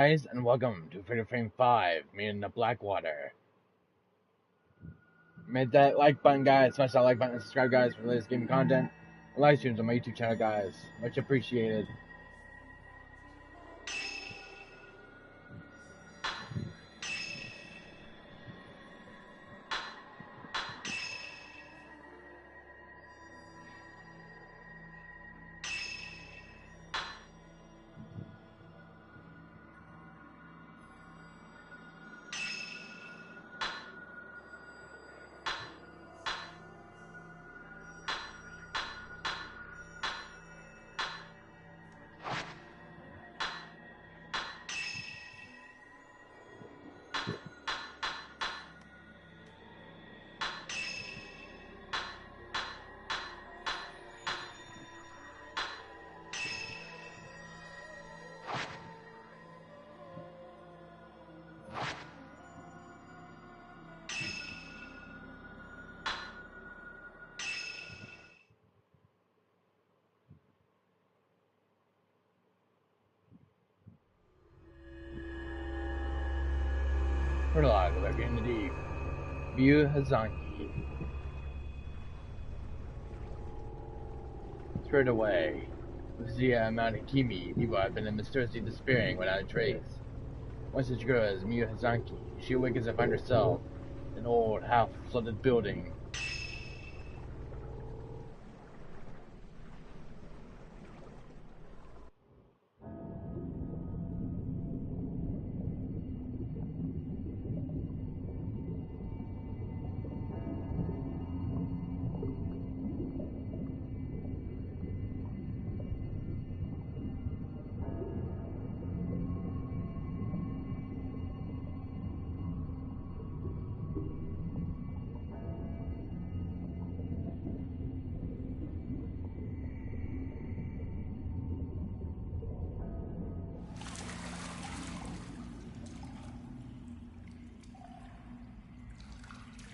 Guys, and welcome to Freedom Frame 5, Maiden in the Blackwater. Hit that like button, guys. Smash that like button and subscribe, guys, for the latest gaming content and live streams on my YouTube channel, guys. Much appreciated. We're live with our game of the deep. View Hazanki. Straight away. With Zia Mount Hakimi, people have been mysteriously disappearing without a trace. One such girl is Miyu Hazanki. She awakens and finds herself in an old, half-flooded building.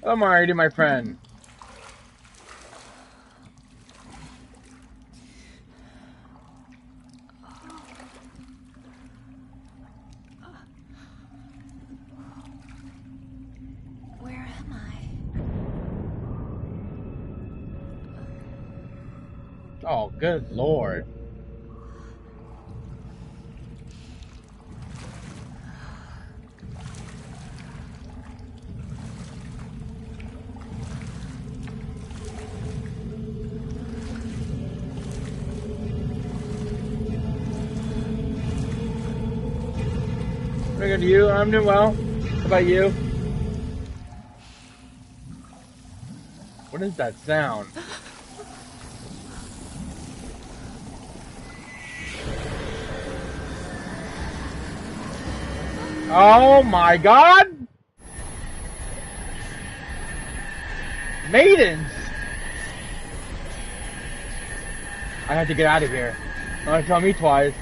Hello, Marty, my friend. Where am I? Oh, good lord. Pretty good to you. I'm doing well. How about you? What is that sound? Oh my god! Maidens! I have to get out of here. Don't have to tell me twice.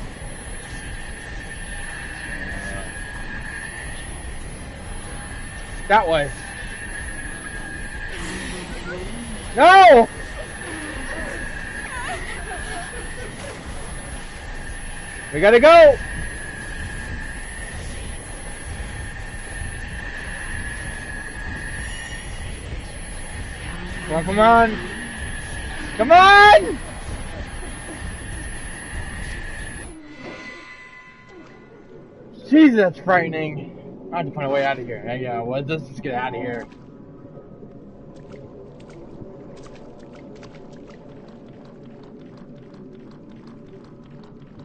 That way. No! We gotta go! Come on, come on! Come on! Jesus, that's frightening. I have to find a way out of here. Yeah, well, let's just get out of here.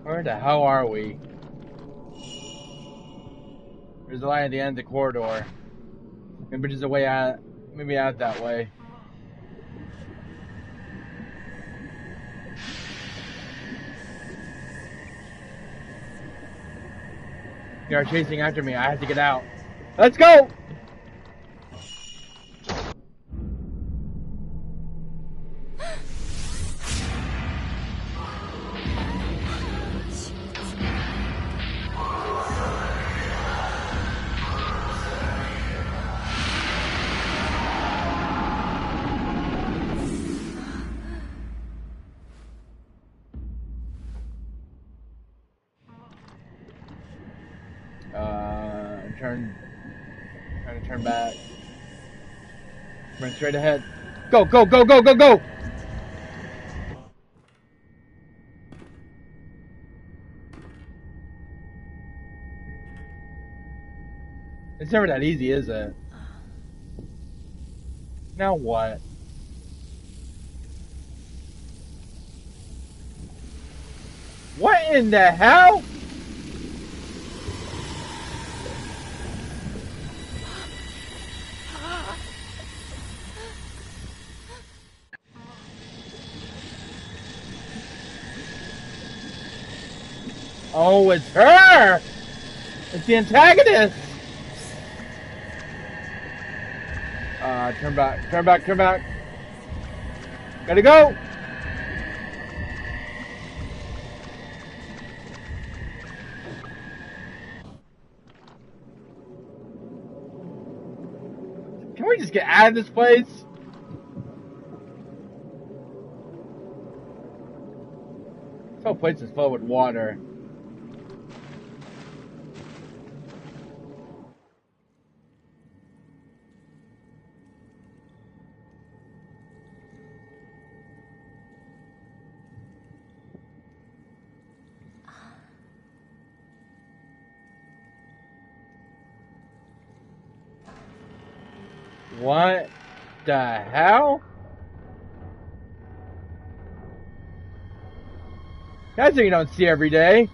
Where the hell are we? There's a light at the end of the corridor. Maybe there's a way out. Maybe out that way. They are chasing after me. I have to get out. Let's go! trying to turn back. Run straight ahead. Go, go, go, go, go, go! It's never that easy, is it? Now what? What in the hell? Oh, it's her! It's the antagonist! Turn back, turn back, turn back. Gotta go! Can we just get out of this place? This whole place is filled with water. What the hell? That's what you don't see every day.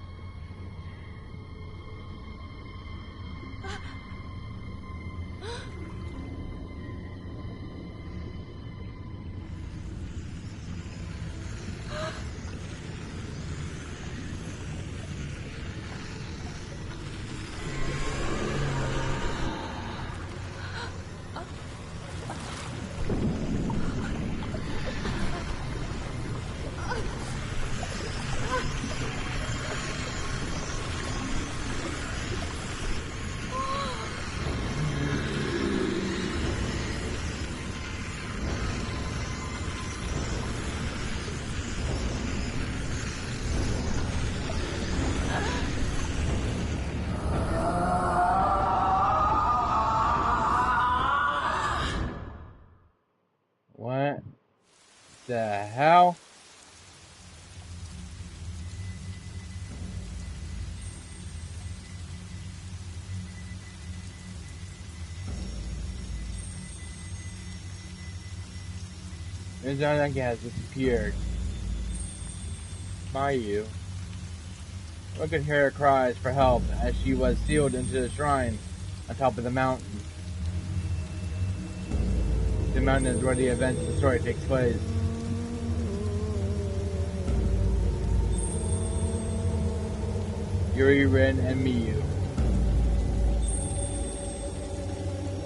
What the hell? Mizanaki has disappeared. Mayu. One could hear her cries for help as she was sealed into the shrine on top of the mountain. The mountain is where the event of the story takes place. Yuri, Rin, and Miyu.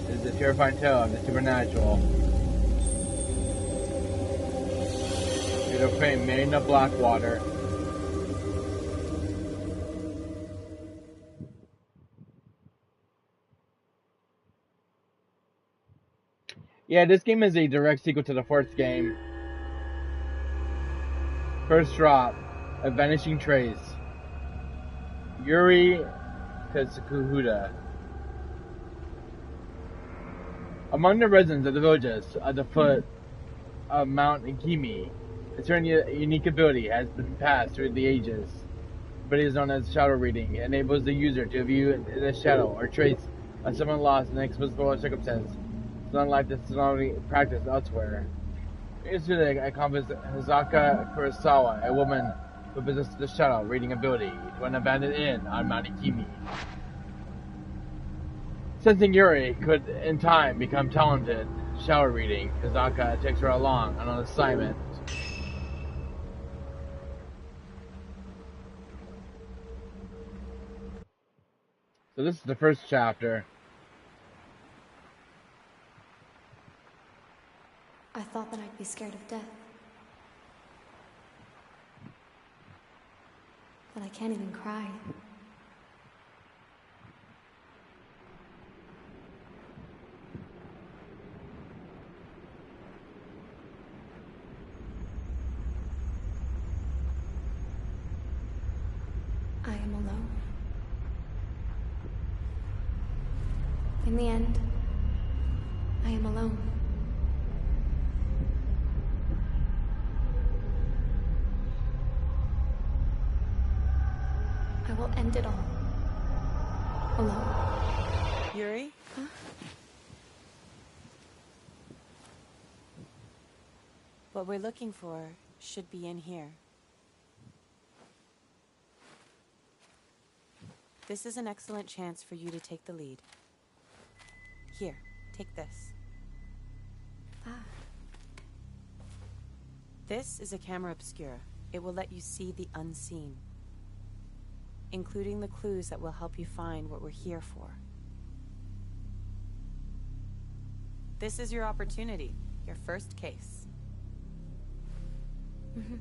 It is a terrifying tale of the supernatural. It is a fame made in the Blackwater. Yeah, this game is a direct sequel to the first game. First drop, A Vanishing Trace. Yuri Katsukuhuda. Among the residents of the villages at the foot of Mount Ikimi, a certain unique ability has been passed through the ages. The ability is known as shadow reading. It enables the user to view the shadow or trace of someone lost in an inexplicable circumstance. It's unlike this normally practiced elsewhere. Yesterday, I convinced Hizaka Kurosawa, a woman who possessed the shadow reading ability, to an abandoned inn on Mount Ikimi. Sensing Yuri could, in time, become talented shadow reading, Hizaka takes her along on an assignment. So this is the first chapter. I thought that I'd be scared of death. But I can't even cry. I am alone. In the end, I am alone. I will end it all. Alone. Yuri? Huh? What we're looking for should be in here. This is an excellent chance for you to take the lead. Here, take this. Ah. This is a camera obscura. It will let you see the unseen, including the clues that will help you find what we're here for. This is your opportunity, your first case. Mm-hmm.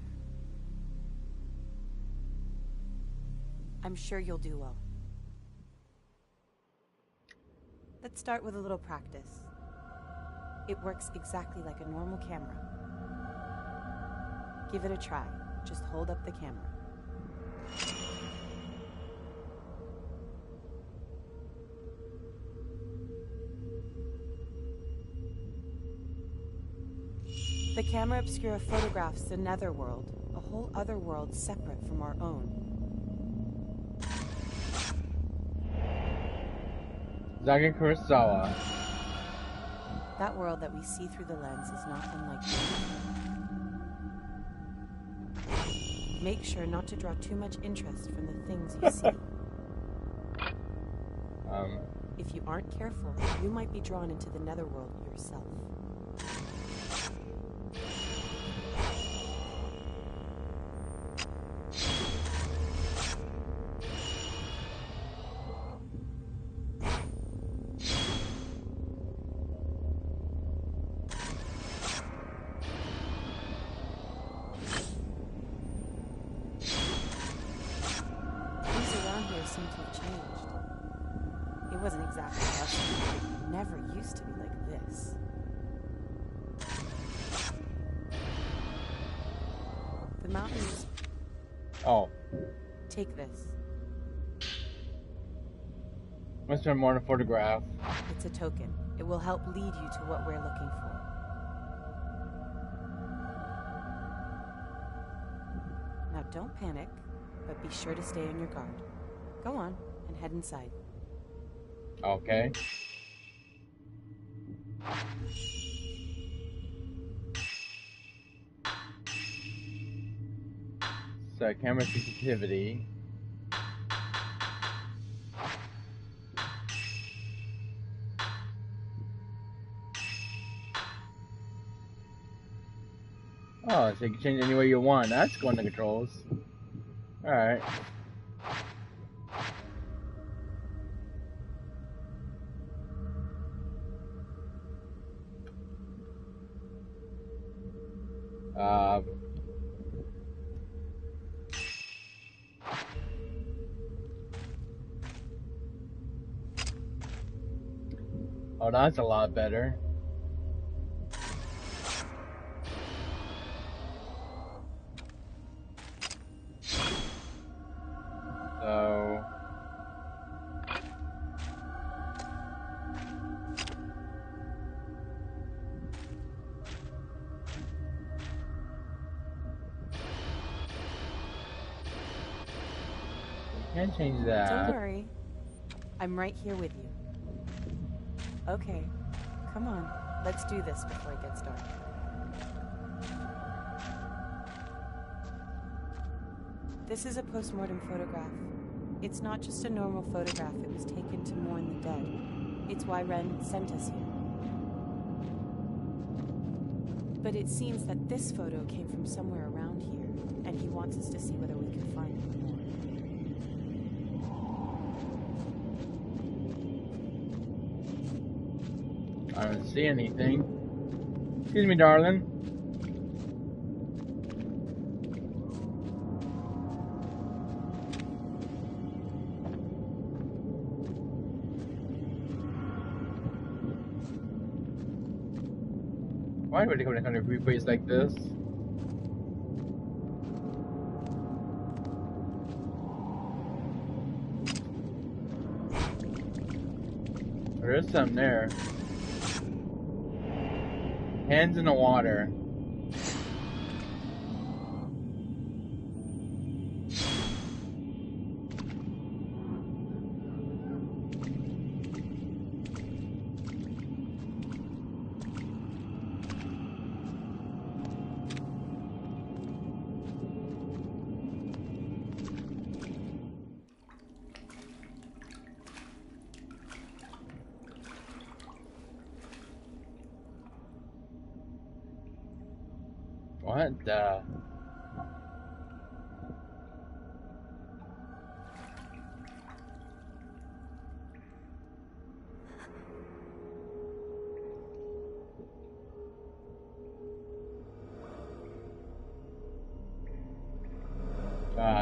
I'm sure you'll do well. Let's start with a little practice. It works exactly like a normal camera. Give it a try. Just hold up the camera. The camera obscura photographs the netherworld, a whole other world separate from our own. Zaga Kurosawa. That world that we see through the lens is not unlike yours. Make sure not to draw too much interest from the things you see. If you aren't careful, you might be drawn into the netherworld yourself. Seem to have changed. It wasn't exactly us. It never used to be like this. The mountains. Oh. Take this. Must have been more than a photograph. It's a token. It will help lead you to what we're looking for. Now don't panic, but be sure to stay on your guard. Go on, and head inside. Okay. So, camera sensitivity. Oh, so you can change it any way you want. That's going to controls. Alright. Oh, that's a lot better. So... Can't change that. Don't worry. I'm right here with you. Okay, come on. Let's do this before it gets dark. This is a post-mortem photograph. It's not just a normal photograph. It was taken to mourn the dead. It's why Ren sent us here. But it seems that this photo came from somewhere around here, and he wants us to see whether we can find more. I don't see anything. Excuse me, darling. Why would they come to kind of replays like this? There is something there. Hands in the water. What the?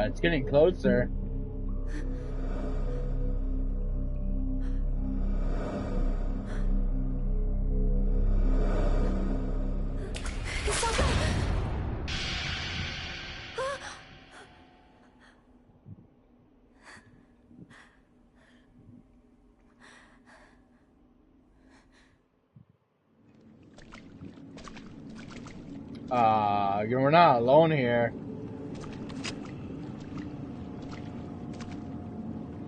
It's getting closer. We're not alone here.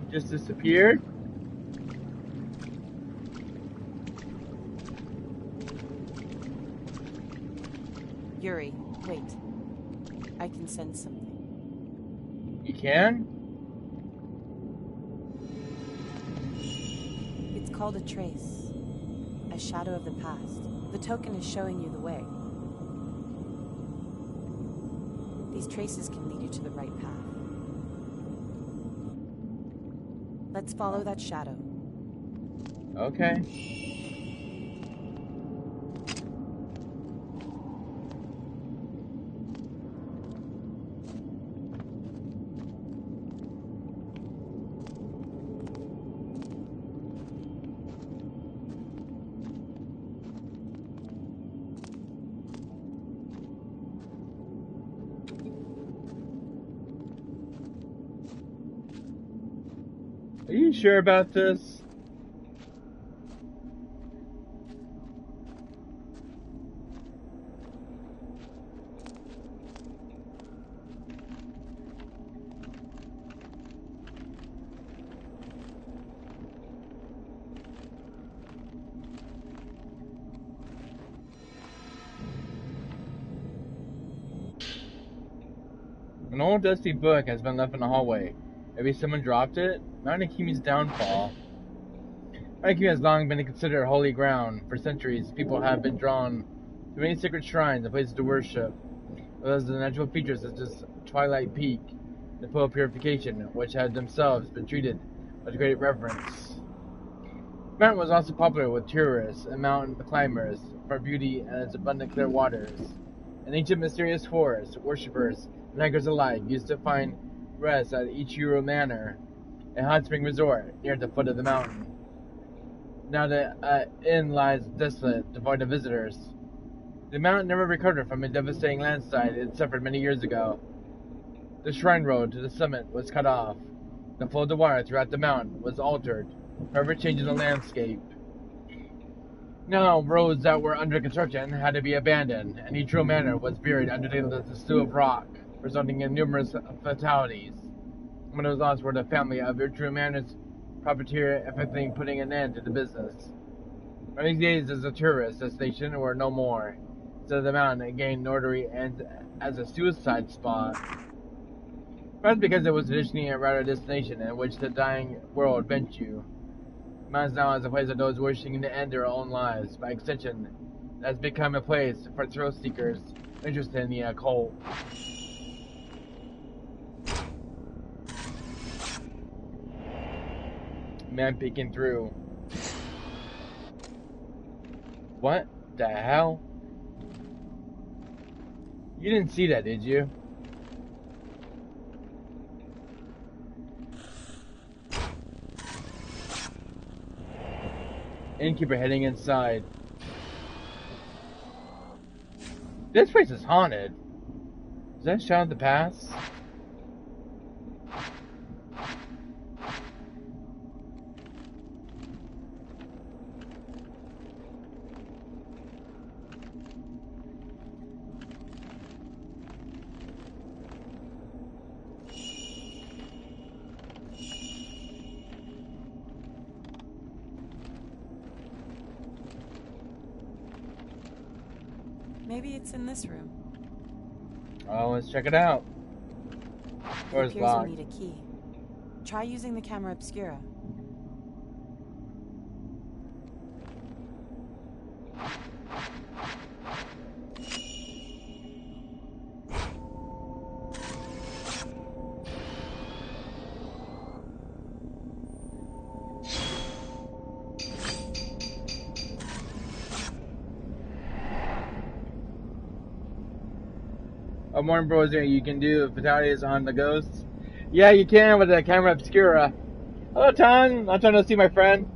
Just disappeared? Yuri, wait. I can sense something. You can? It's called a trace. A shadow of the past. The token is showing you the way. These traces can lead you to the right path. Let's follow that shadow. Okay. Are you sure about this? An old dusty book has been left in the hallway. Maybe someone dropped it? Mount Akimi's downfall. Mount Akimi has long been considered holy ground. For centuries, people have been drawn to many sacred shrines and places to worship. Those are the natural features such as Twilight Peak, the pool of purification, which had themselves been treated with great reverence. The mountain was also popular with tourists and mountain climbers for beauty and its abundant clear waters. An ancient mysterious forest, worshippers and hikers alike used to find rest at Ichiro Manor, a hot spring resort near the foot of the mountain. Now the inn lies desolate, devoid of visitors. The mountain never recovered from a devastating landslide it suffered many years ago. The shrine road to the summit was cut off. The flow of the water throughout the mountain was altered, forever changing the landscape. Now, roads that were under construction had to be abandoned, and Ichiro Manor was buried underneath the slew of rock, resulting in numerous fatalities. One of those lost were the family of Ichiro Manor's proprietor, effectively putting an end to the business. Many days as a tourist destination were no more. Instead of the mountain, it gained notoriety and as a suicide spot. Perhaps because it was traditionally a rare destination in which the dying world venture. The mountain now is a place of those wishing to end their own lives. By extension, it has become a place for thrill seekers interested in the occult. Man peeking through. What the hell? You didn't see that, did you? Innkeeper heading inside. This place is haunted. Is that Shadow of the Past? Maybe it's in this room. Oh, let's check it out. It Door's appears locked. you need a key. Try using the camera obscura. Oh, morning, bros. You can do fatalities on the ghosts. Yeah, you can with the camera obscura. Hello, Ton. I'm trying to see my friend.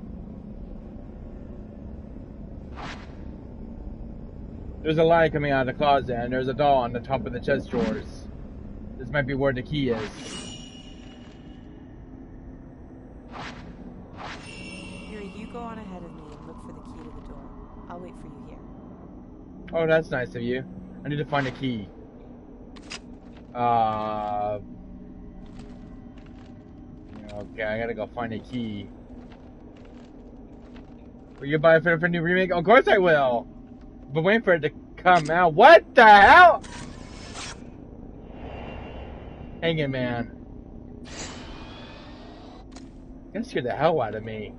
There's a light coming out of the closet, and there's a doll on the top of the chest drawers. This might be where the key is. Yuri, you go on ahead of me and look for the key to the door. I'll wait for you here. Oh, that's nice of you. I need to find a key. Okay, I gotta go find a key. Will you buy it for a new remake? Of course I will! But waiting for it to come out. What the hell? Hang it, man. That scared the hell out of me.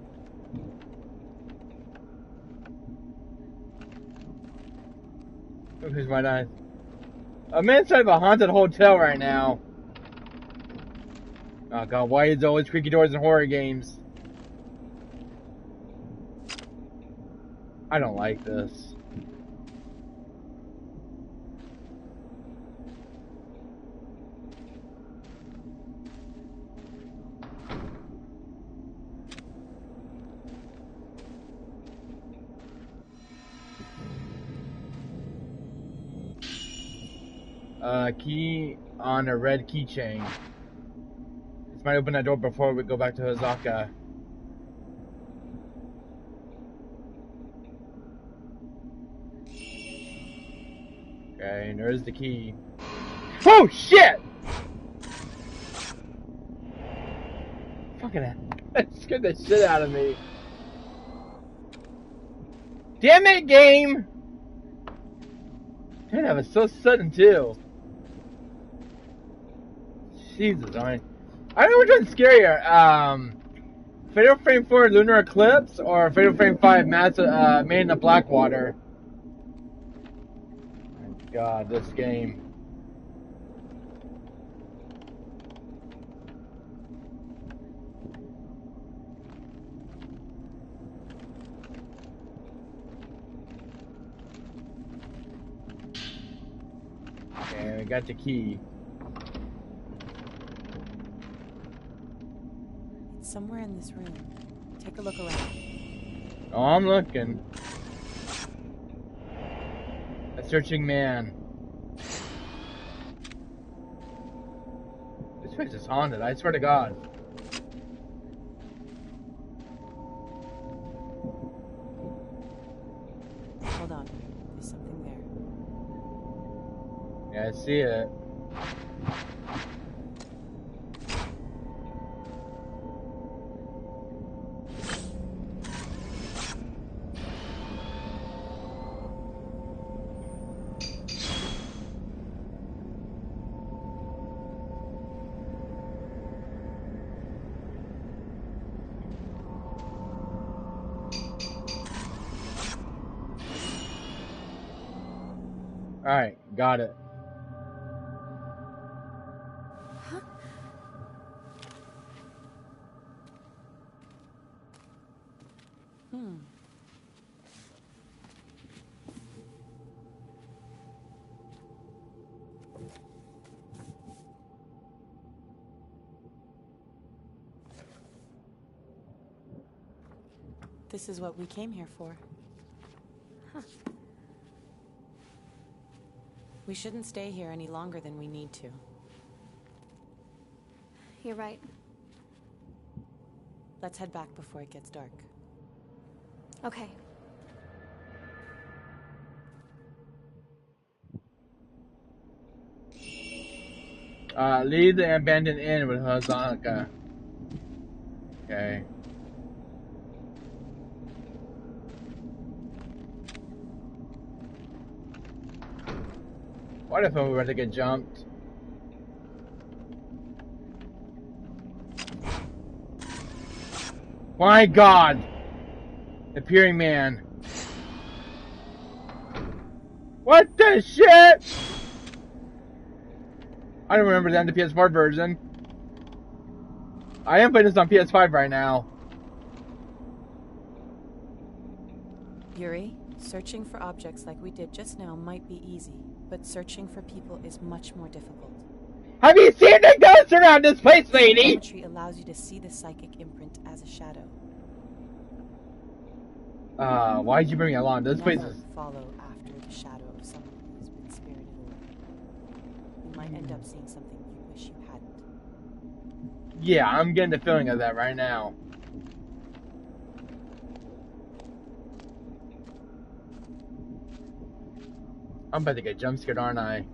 Here's my knife. I'm inside of a haunted hotel right now. Oh god, why is there always creaky doors in horror games? I don't like this. Key on a red keychain. This might open that door before we go back to Osaka. Okay, and there's the key. Oh shit! Fucking hell. That scared the shit out of me. Damn it, game! Damn, that was so sudden too. Jesus, I don't know which one's scarier. Fatal Frame 4 Lunar Eclipse or Fatal Frame 5 Maiden of Blackwater. My God, this game. Okay, we got the key. It's somewhere in this room. Take a look around. Oh, I'm looking. A searching man. This place is haunted, I swear to God. Hold on. There's something there. Yeah, I see it. Alright, got it. This is what we came here for. Huh. We shouldn't stay here any longer than we need to. You're right. Let's head back before it gets dark. Okay. Leave the abandoned inn with Hazaka. Okay. What if we were to get jumped? My God! The Peering Man. What the shit? I don't remember the PS4 version. I am playing this on PS5 right now. Yuri, searching for objects like we did just now might be easy, but searching for people is much more difficult. Have you seen the ghosts around this place, lady? Psychometry allows you to see the psychic imprint as a shadow. Why'd you bring me along? This place Never is... follow after the shadow of someone who has been spirited away. You might end up seeing something you wish you hadn't. Yeah, I'm getting the feeling of that right now. I'm about to get jump scared, aren't I?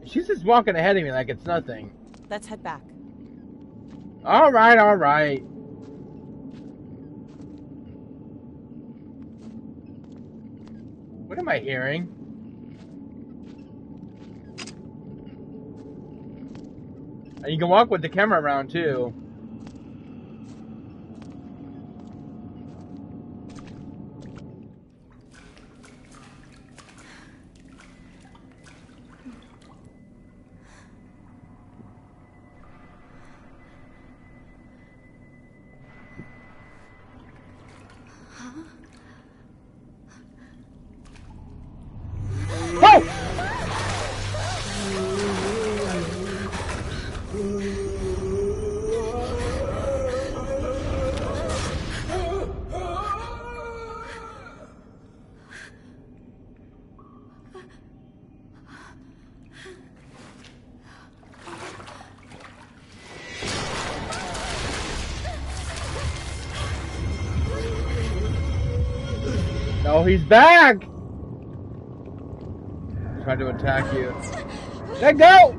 She's just walking ahead of me like it's nothing. Let's head back. Alright, alright. What am I hearing? And you can walk with the camera around too. Oh, he's back! He's trying to attack you. Let go!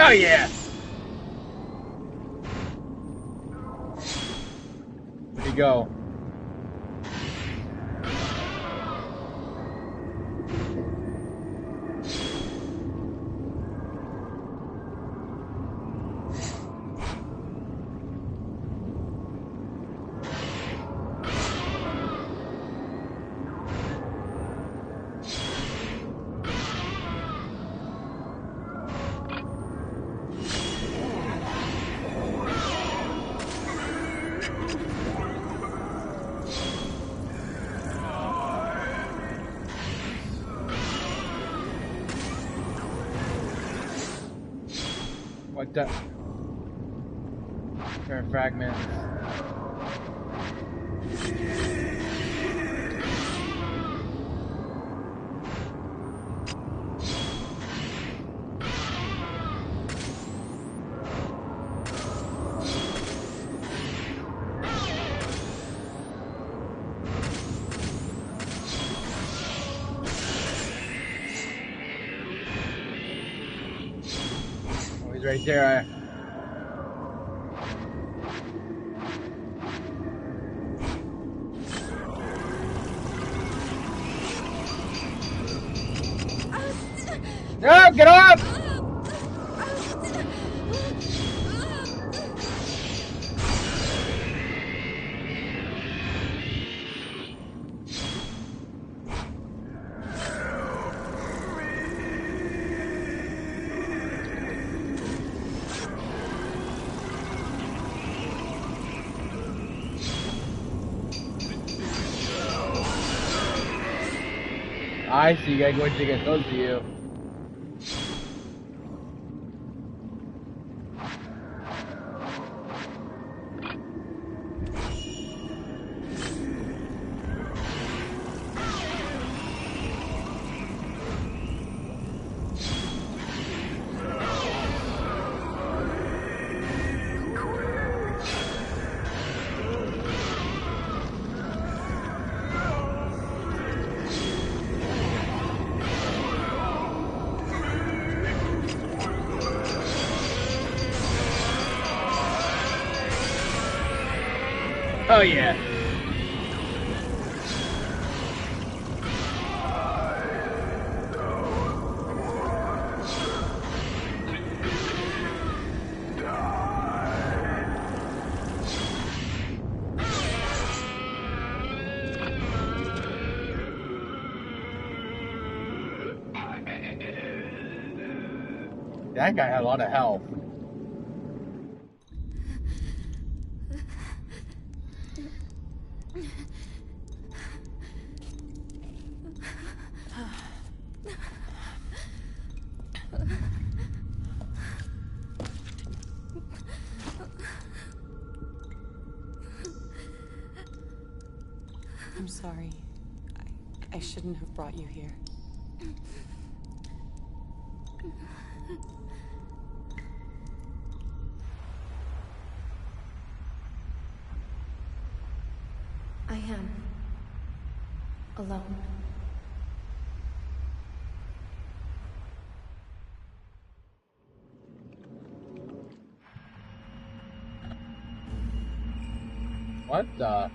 Oh yeah! Where'd he go? What the? Turn fragments. Right there. No, get off! spicy. You gotta wait till you get close to you. Oh yeah. That guy had a lot of health. I'm sorry. I shouldn't have brought you here. I am alone. What the?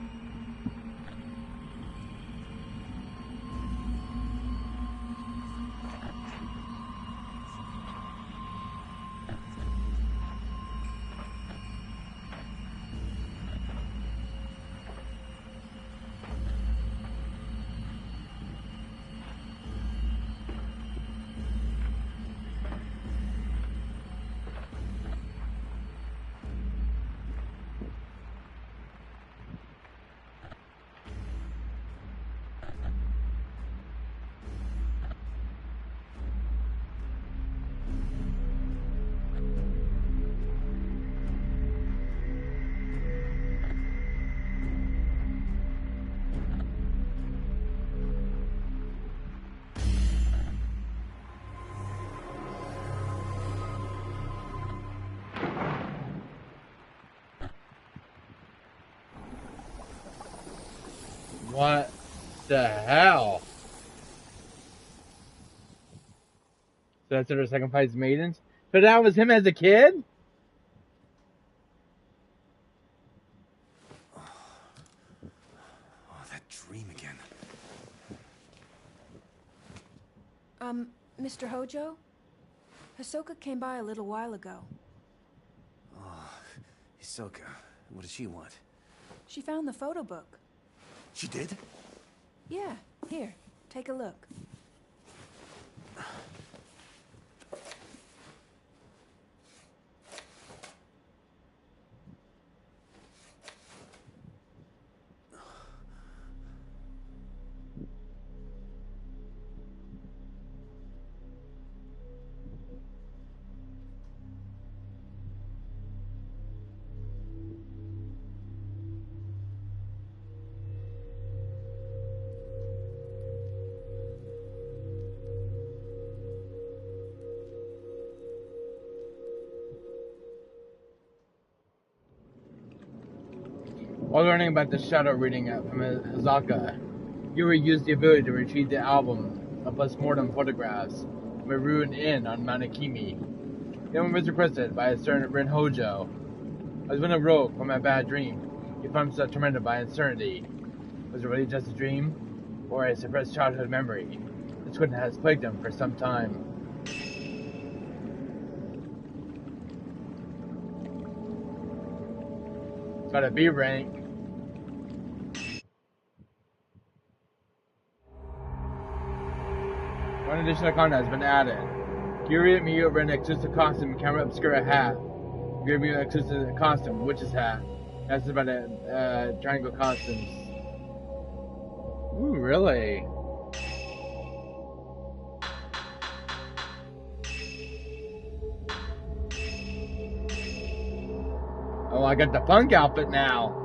What the hell? So that's her second fight, Maidens. So that was him as a kid? Oh, that dream again. Mr. Hojo? Hisoka came by a little while ago. Oh, Hisoka. What does she want? She found the photo book. She did? Yeah, here, take a look. While learning about the shadow reading from Azaka, Yuri used the ability to retrieve the album of postmortem photographs from a ruined inn on Mount Akimi. The album was requested by a certain Rin Hojo. As when awoke from a bad dream, he found himself tormented by uncertainty. Was it really just a dream, or a suppressed childhood memory? This question has plagued him for some time. Got a B rank. One additional content has been added. Yuri Miyu wearing an exclusive costume and camera obscura hat. Yuri Miyu exclusive costume, witch's hat. That's about the triangle costumes. Ooh, really? Oh, I got the punk outfit now.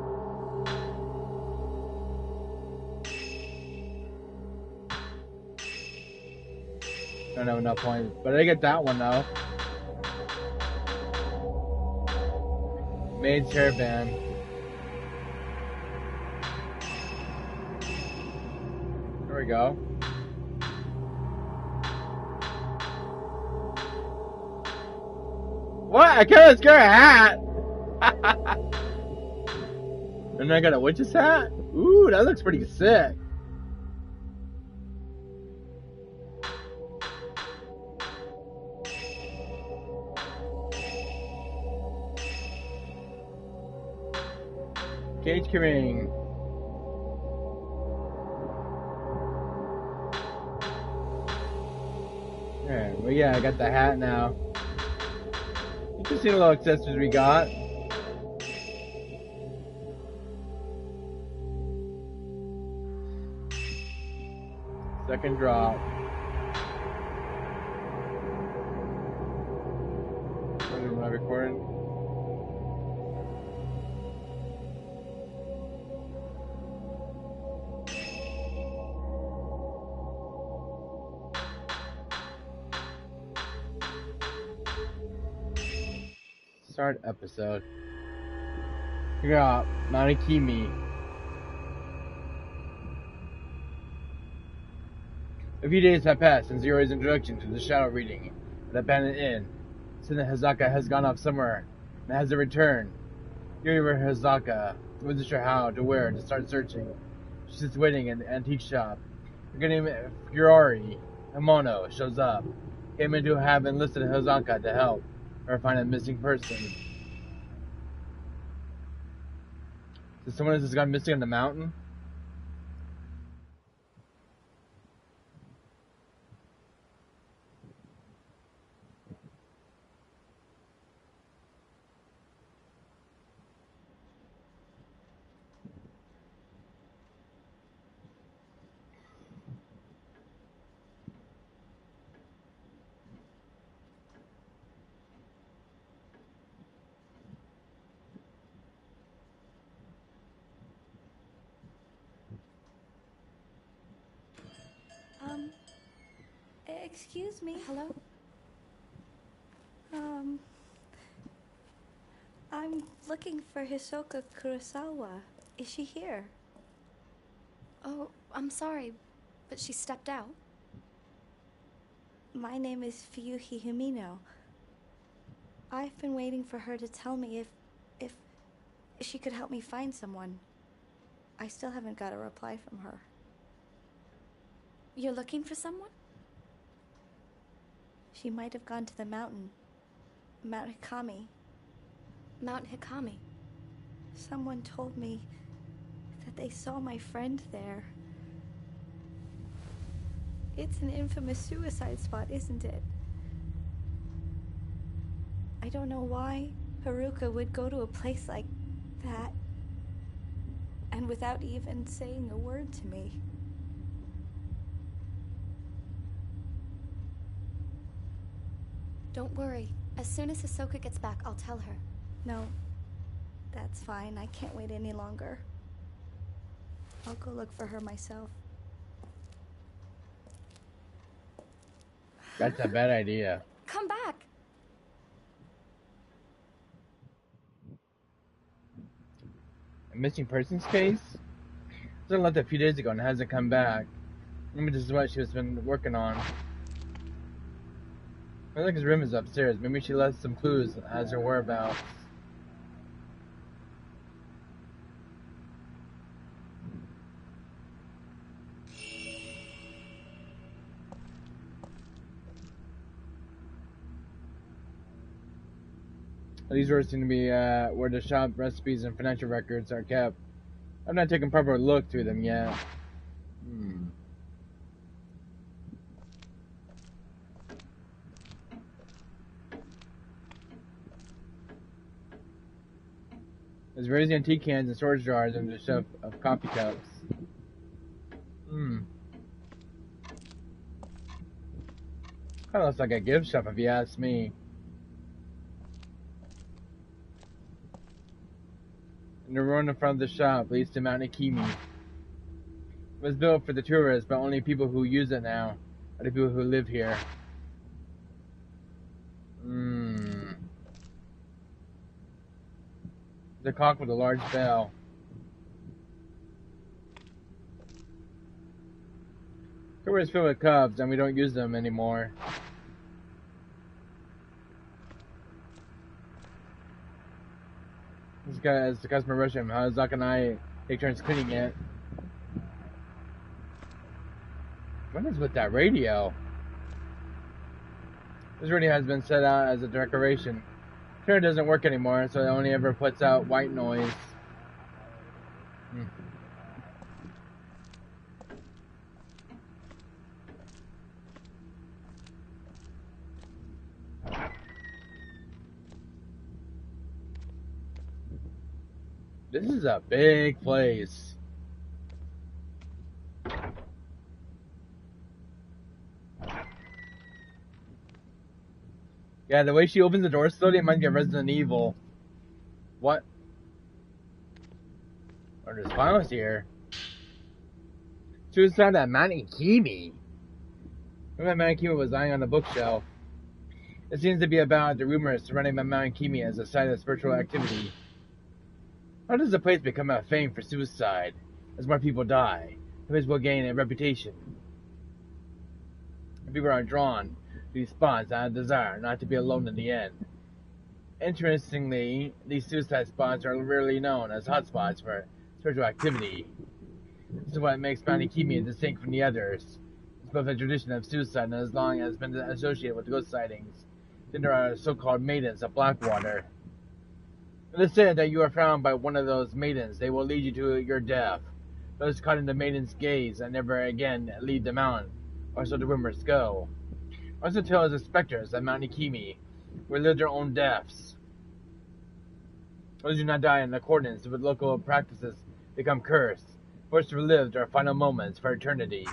Don't have enough points, but I get that one though. Maid's hairband. There we go. What? I can't scare a hat. And I got a witch's hat? Ooh, that looks pretty sick. Cage King. Alright, well yeah, I got the hat now. Interesting little accessories we got. Second drop. Am I recording? Start episode. We got Manikimi. A few days have passed since Yori's introduction to the shadow reading at the abandoned inn. Since Hazaka has gone off somewhere and hasn't returned. Yuri Hazaka wasn't sure how, to where, to start searching. She sits waiting in the antique shop. A girl named Furori Himono shows up. Came in to have enlisted Hazaka to help her find a missing person. So someone has just gone missing on the mountain? Excuse me. Hello? I'm looking for Hisoka Kurosawa. Is she here? Oh, I'm sorry, but she stepped out. My name is Fuyuhi Himino. I've been waiting for her to tell me if she could help me find someone. I still haven't got a reply from her. You're looking for someone? She might have gone to the mountain. Mount Hikami. Mount Hikami. Someone told me that they saw my friend there. It's an infamous suicide spot, isn't it? I don't know why Haruka would go to a place like that, and without even saying a word to me. Don't worry. As soon as Hisoka gets back, I'll tell her. No, that's fine. I can't wait any longer. I'll go look for her myself. That's a bad idea. Come back! A missing persons case? Someone left a few days ago and hasn't come back. Maybe this is what she has been working on. I think his room is upstairs. Maybe she left some clues as her whereabouts. These drawers seem to be where the shop recipes and financial records are kept. I've not taken a proper look through them yet. There's various antique cans and storage jars and a shelf of coffee cups. Kinda looks like a gift shop if you ask me. And the road in front of the shop leads to Mount Ikimi. It was built for the tourists, but only people who use it now are the people who live here. The cock with a large bell. Cooper is filled with cubs, and we don't use them anymore. This guy, as the customer rushes him, how Zach and I take turns cleaning it. What is with that radio? This radio has been set out as a decoration. Sure, it doesn't work anymore, so it only ever puts out white noise. This is a big place. Yeah, the way she opens the door slowly, it might get Resident Evil. What? Oh, there's files here. Suicide at Mount Ikimi. Mount Ikimi was lying on the bookshelf. It seems to be about the rumors surrounding Mount Ikimi as a site of spiritual activity. How does the place become a fame for suicide? As more people die, the place will gain a reputation. And people are drawn to these spots out of desire not to be alone in the end. Interestingly, these suicide spots are rarely known as hotspots for spiritual activity. This is what makes Mount Ikimi distinct from the others. It's both a tradition of suicide and as long as been associated with ghost sightings. Then there are so-called maidens of Blackwater. It is said that you are found by one of those maidens. They will lead you to your death. Those caught in the maiden's gaze and never again leave the mountain, or so the rumors go. Also tales of specters at Mount Ikimi, who live their own deaths. Those who do not die in accordance with local practices become cursed, forced to relive their final moments for eternity.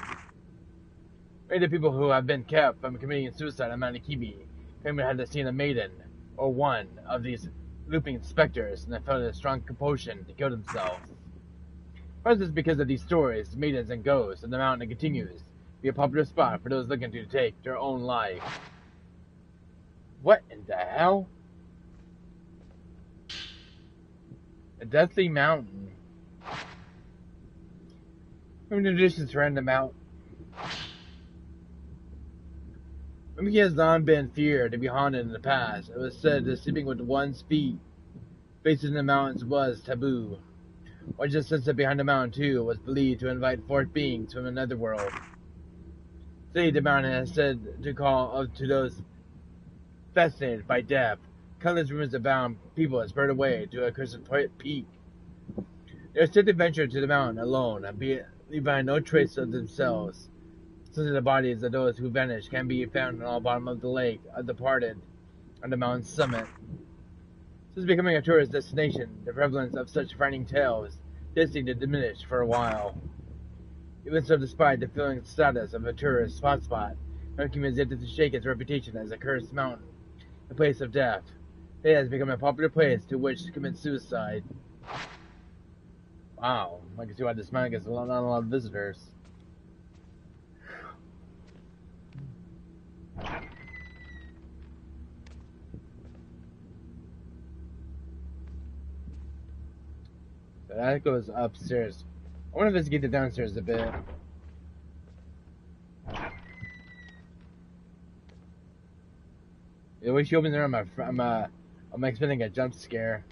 Many of the people who have been kept from committing suicide at Mount Ikimi claim to have seen a maiden, or one of these looping specters, and have felt a strong compulsion to kill themselves. Perhaps it's because of these stories, maidens and ghosts, and the mountain continues to be a popular spot for those looking to take their own life. What in the hell? A deathly mountain. Many traditions surround the mountain. Maybe he has long been feared to be haunted in the past. It was said that sleeping with one's feet facing the mountains was taboo. Or just since behind the mountain too was believed to invite forth beings from another world. Today the mountain has said to call up to those fascinated by death. Countless rumors abound. People have spurred away to a cursed peak. They are said to venture to the mountain alone and leave behind no trace of themselves. Since the bodies of those who vanished can be found on the bottom of the lake, departed on the mountain's summit. Since becoming a tourist destination, the prevalence of such frightening tales did seem to diminish for a while. Even so, despite the feeling status of a tourist hotspot, Ikimi has yet to shake its reputation as a cursed mountain, a place of death. It has become a popular place to which to commit suicide. Wow, I can see why this mountain gets not a lot of visitors. So that goes upstairs. I wonder if this gets it downstairs a bit. The way she opens her, I'm expecting a jump scare.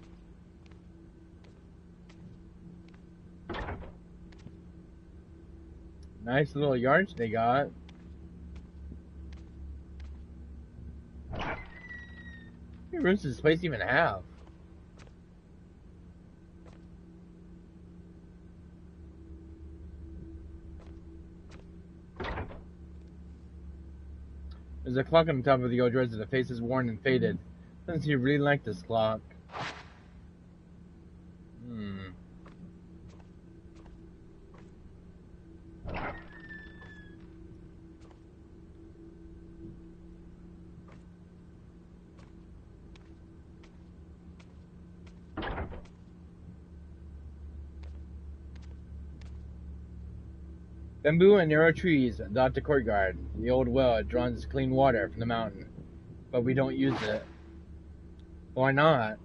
Nice little yard they got. How many rooms does this place even have? There's a clock on the top of the old dresser. The face is worn and faded. Doesn't he really like this clock? Bamboo and narrow trees dot the courtyard. The old well draws clean water from the mountain, but we don't use it. Why not?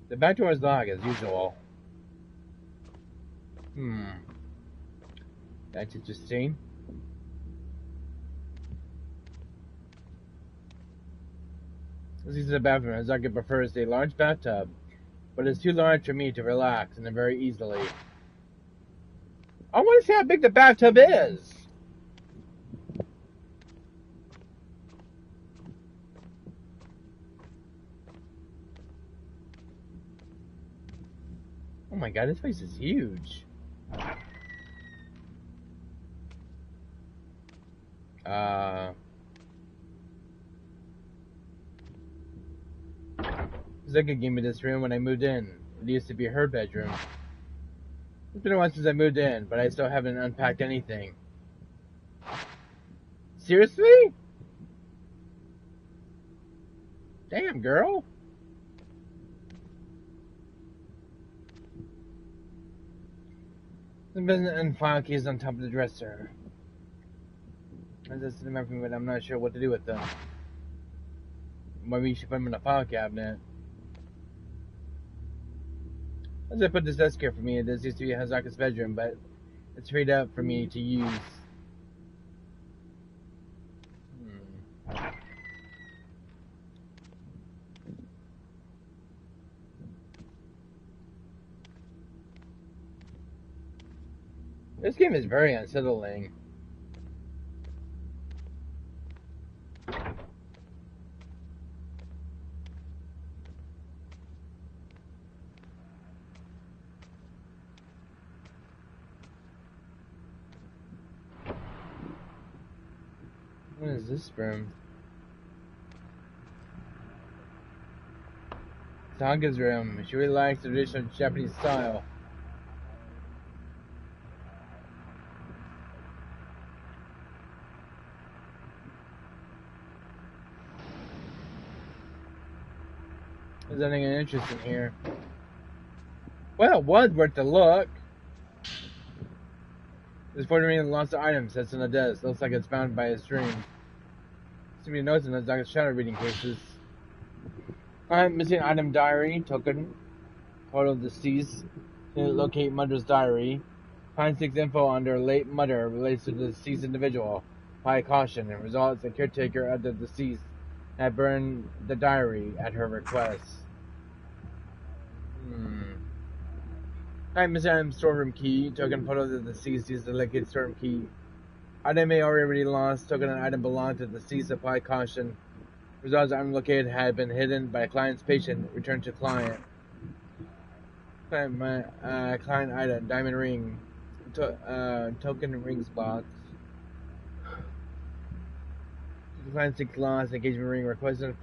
The back door is locked as usual. That's interesting. This is the bathroom. Hazaki prefers a large bathtub, but it's too large for me to relax in it very easily. I want to see how big the bathtub is. Oh my god, this place is huge. Zeka gave me this room when I moved in. It used to be her bedroom. It's been a while since I moved in, but I still haven't unpacked anything. Seriously? Damn, girl. The business and file keys on top of the dresser. I just remember, but I'm not sure what to do with them. Maybe you should put them in a file cabinet. As I put this desk here for me, this used to be Hazaka's bedroom, but it's freed up for me to use. This game is very unsettling. What is this room? Tanga's room. She really likes the traditional Japanese style. There's nothing interesting here. Well, it was worth a look. There's 40 million lost items that's in the desk. Looks like it's found by a stream. Seems to be notes in the Dr. Shadow reading cases. Missing item diary, token. Photo deceased. Locate Mother's diary. Find 6 info under late mother relates to the deceased individual. By caution, and results the caretaker of the deceased had burned the diary at her request. Missing item storeroom key. Token photo of the deceased. Use the locate storeroom key. Item may already lost. Token and item belong to the deceased. Apply caution. Results item located had been hidden by client's patient. Return to client. Client item. Diamond ring. Token rings box. Client 6 lost. Engagement ring. Requested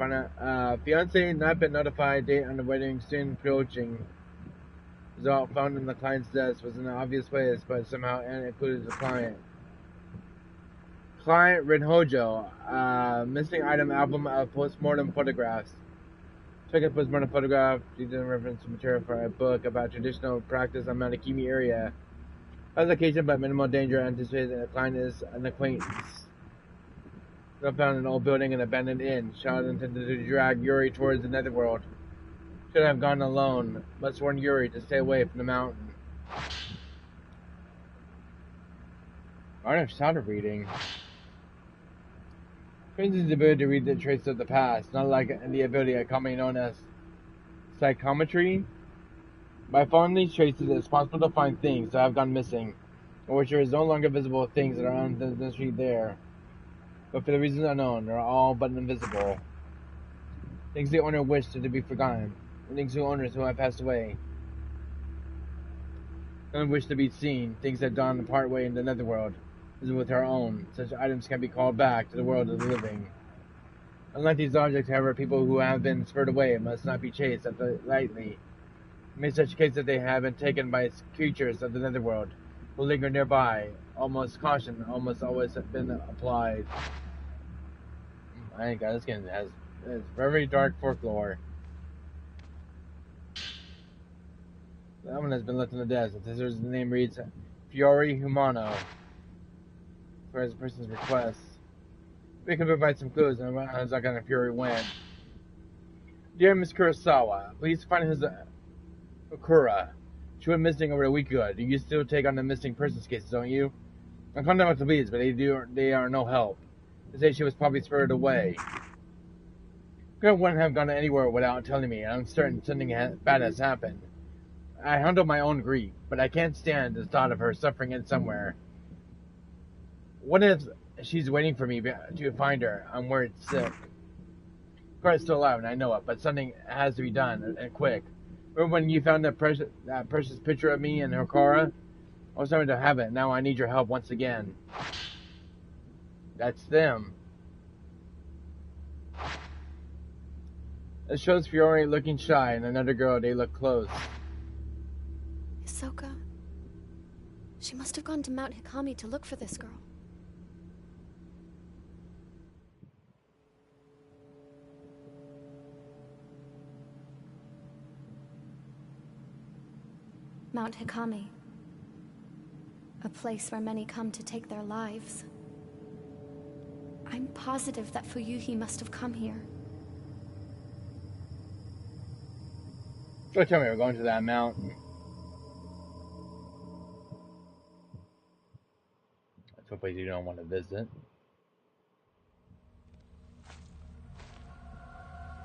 fiance not been notified. Date on the wedding soon approaching. Result found in the client's desk was in an obvious place, but somehow included the client. Client Rinhojo. Missing item album of postmortem photographs. Check out postmortem photograph. Detailed reference material for a book about traditional practice on Mount Akimi area. Location but minimal danger. Anticipated the client is an acquaintance. Result found in an old building and abandoned inn. Shot intended to drag Yuri towards the netherworld. Should have gone alone. Must warn Yuri to stay away from the mountain. I don't have shadow reading. Trains is the ability to read the traits of the past, not like the ability commonly known as psychometry. By following these traits, it is possible to find things that have gone missing, or which are no longer visible things that are unintentionally there, but for the reasons unknown, are all but invisible. Things the owner wished to be forgotten. Things to owners who have passed away. None wish to be seen. Things that dawn part way in the netherworld, as with our own. Such items can be called back to the world of the living. Unlike these objects, however, people who have been spurred away must not be chased lightly. In such case that they have been taken by creatures of the netherworld, who linger nearby. Almost caution, almost always been applied. My God, this game has very dark folklore. The element has been left on the desk. The name reads Fiore Humano for his person's request. We can provide some clues on how Zakana Fury went. Dear Miss Kurosawa, please find his Okura. She went missing over a week ago. You still take on the missing persons cases, don't you? I'm contacting with the police, but they are no help. They say she was probably spirited away. Girl wouldn't have gone anywhere without telling me, and I'm certain something bad has happened. I handle my own grief, but I can't stand the thought of her suffering in somewhere. What if she's waiting for me to find her? I'm worried sick. Cart's still alive, and I know it, but something has to be done, and quick. Remember when you found that precious picture of me and Hokara? I was having to have it. Now I need your help once again. That's them. It shows Fiore looking shy, and another girl, they look close. Hisoka? She must have gone to Mount Hikami to look for this girl. Mount Hikami. A place where many come to take their lives. I'm positive that Fuyuhi must have come here. Don't tell me we're going to that mountain. That's a place you don't want to visit.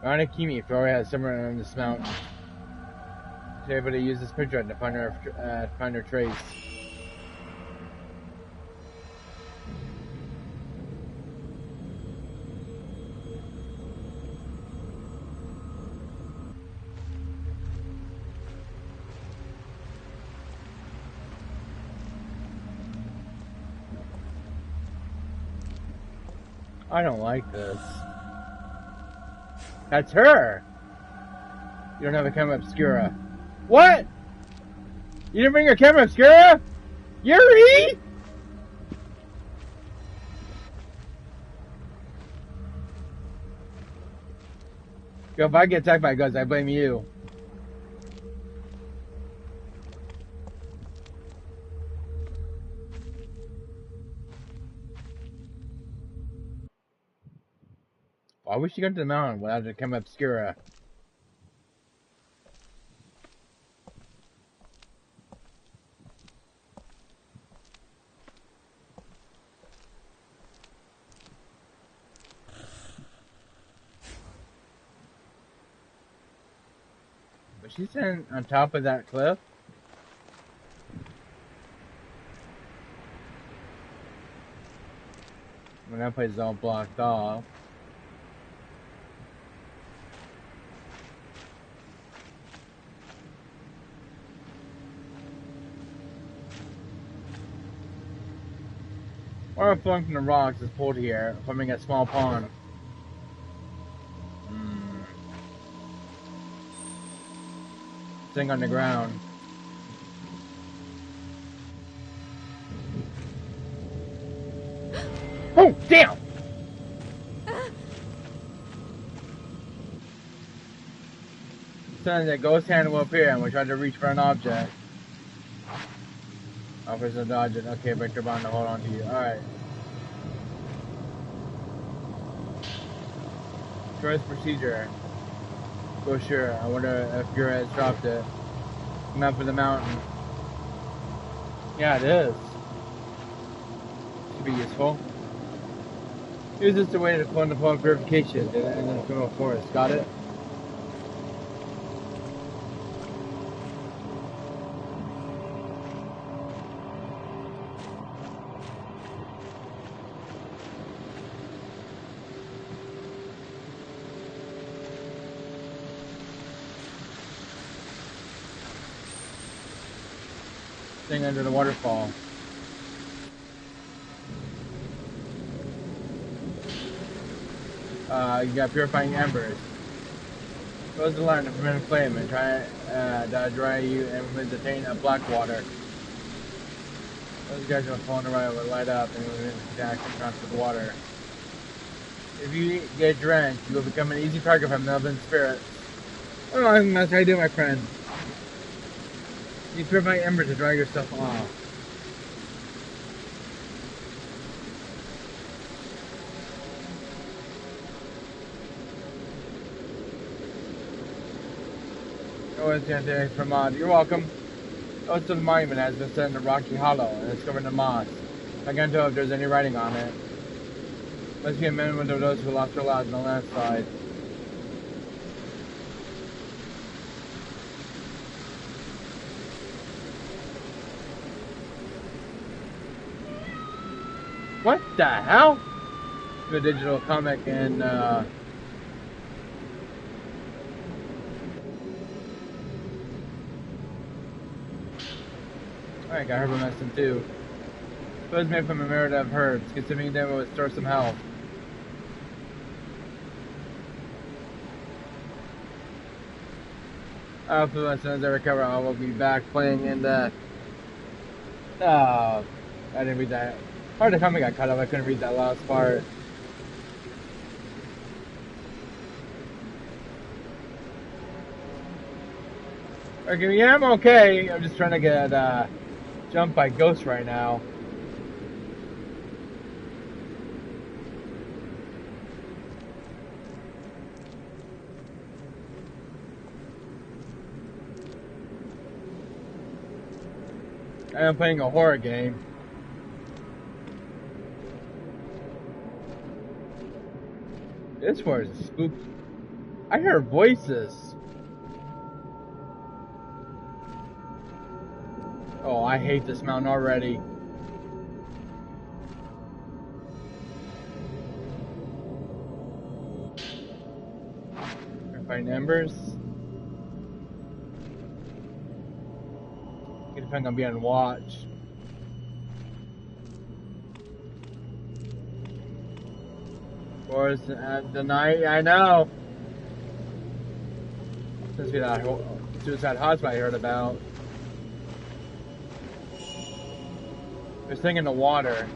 Around Hikami, Fiore has somewhere on this mountain. She's able to use this picture to find her trace. I don't like this. That's her! You don't have a camera obscura. What? You didn't bring your camera obscura? Yuri? Yo, if I get attacked by guns, I blame you. Why would she go to the mountain without a camera obscura? But she's standing on top of that cliff. When that place is all blocked off. Water flowing from the rocks is pulled here, forming a small pond. Thing on the ground. Oh, damn! Suddenly, a ghost hand will appear and we try to reach for an object. Offers to dodge it. Okay, break your bond to hold on to you. Alright. Choice procedure. Go sure. I wonder if Gura has dropped it. Map of the mountain. Yeah, it is. Should be useful. Use this as a way to fund the point purification in the criminal forest. Got it? Thing under the waterfall. You got purifying embers. Close the line to prevent flame and try to dry you and detain a black water. Those guys will fall in the right will light up and will attack and transfer the water. If you get drenched, you will become an easy target for malevolent spirits. Oh, that's how you do, my friend. Use purifying ember to dry yourself off. Oh, it's there from You're welcome. Most of the monument has been set in a rocky hollow and it's covered in moss. I can't tell if there's any writing on it. Must be a monument of those who lost their lives in the landslide. What the hell? The digital comic and alright, got herbal medicine too. It was made from a myriad of herbs, consuming them would restore some health. Hopefully as soon as I recover I will be back playing in the I didn't read that. Part of the comic got cut off, I couldn't read that last part. Okay, yeah, I'm okay. I'm just trying to get jumped by ghosts right now. I am playing a horror game. This was spooky. I hear voices. Oh, I hate this mountain already. Find embers. It depends on being on watch. Of course, at the night, I know. Since we that suicide hotspot I heard about. There's a thing in the water.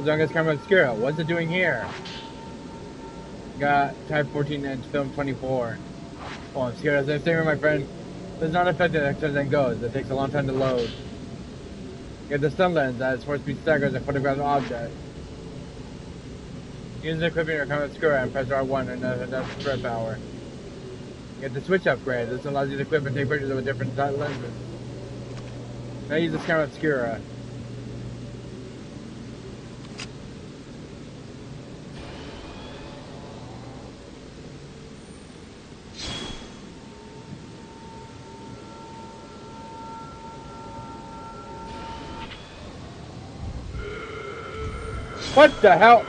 Zonga's Camera Obscura. What's it doing here? Got Type 14-inch film 24. Oh, Obscura. As I say, my friend, does not affect it as it goes. It takes a long time to load. Get the stun lens that is force speed staggers and photograph the object. Use the equipment in your Camera Obscura and press R1 and that's spread power. Get the switch upgrade. This allows you to equip and take pictures with different lenses. Now use the Camera Obscura. What the hell?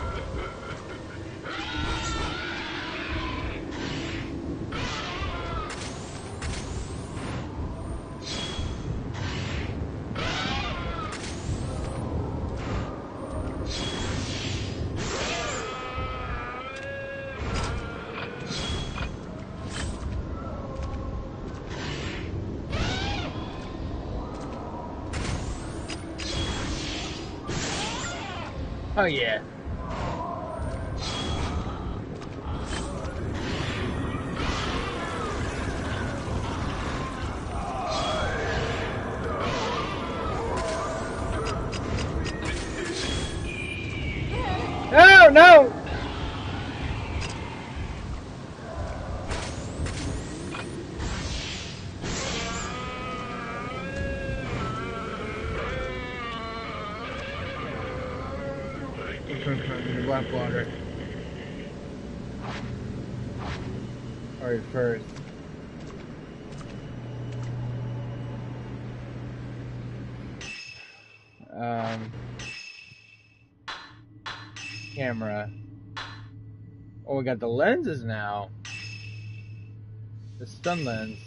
Oh yeah. Oh no! Black water. Alright, first. Camera. Oh, we got the lenses now. The stun lens.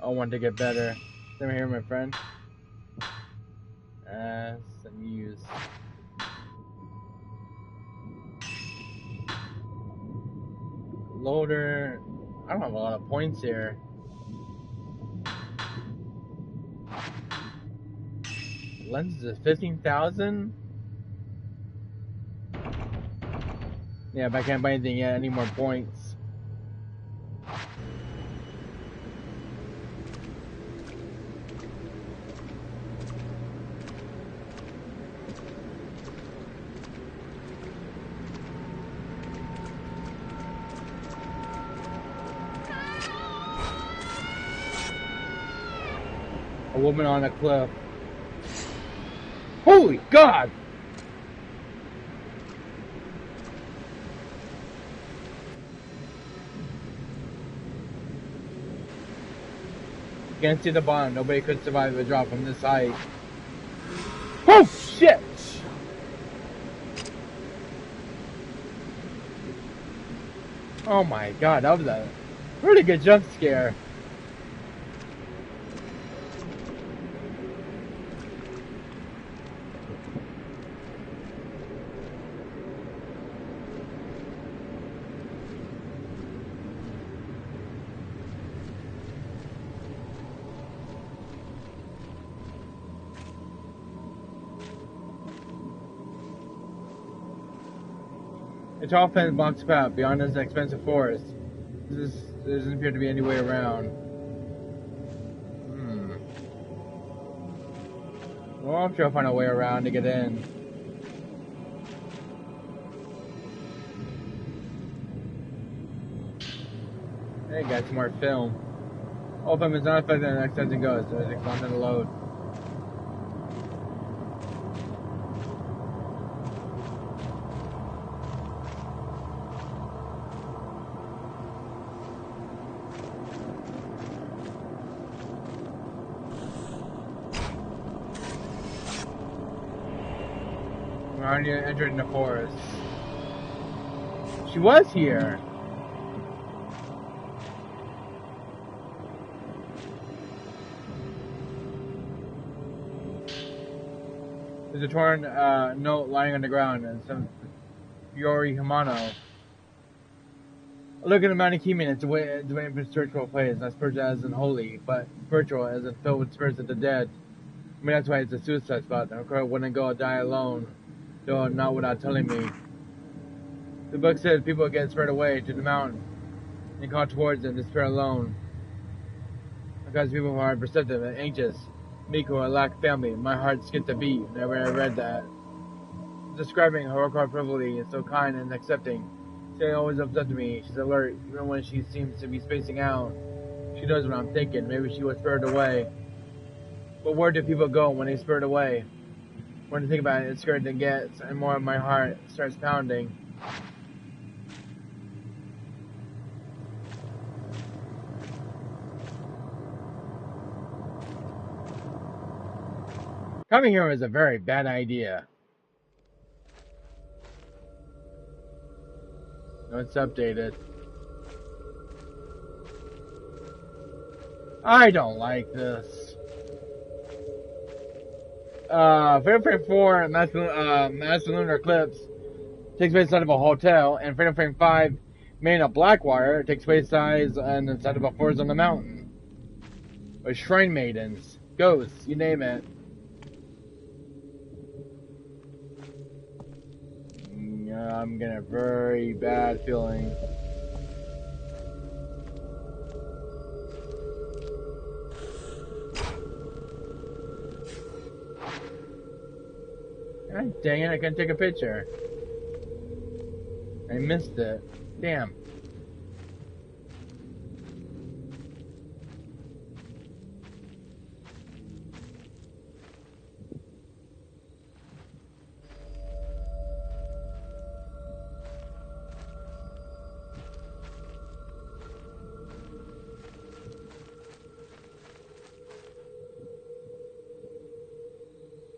I want to get better. Let me hear, my friend. Amuse. Loader. I don't have a lot of points here. Lenses is 15,000? Yeah, but I can't buy anything yet. I need more points. A woman on a cliff. Holy God! You can't see the bottom. Nobody could survive a drop from this height. Oh shit! Oh my God, that was a really good jump scare. A tall fence blocks the path beyond this expensive forest. There doesn't appear to be any way around. Well, I'm sure I'll find a way around to get in. Hey, got some more film. All film is not affected the next as it goes. There's a content to load. We're already entered in the forest. She was here. There's a torn note lying on the ground and some Yori Himano. Look at the Maiden Kimi, it's waiting for spiritual place, not spiritual as in holy, but spiritual as in filled with spirits of the dead. I mean, that's why it's a suicide spot. The girl wouldn't go die alone, though not without telling me. The book says people get spread away to the mountain and call towards them to despair alone. Because people who are perceptive and anxious, meek who lack family, my heart skipped a beat whenever I read that. Describing her privately and so kind and accepting. She always upset to me. She's alert, even when she seems to be spacing out. She knows what I'm thinking. Maybe she was spurred away. But where do people go when they spurred away? When I think about it, it's scared to get, and more of my heart starts pounding. Coming here was a very bad idea. No, it's updated. I don't like this. Freedom Frame 4, Master Lunar Eclipse takes place inside of a hotel, and Freedom Frame 5, Maiden of Blackwire, takes place inside of a forest on the mountain. With shrine maidens, ghosts, you name it. I'm getting a very bad feeling. God dang it, I couldn't take a picture. I missed it. Damn.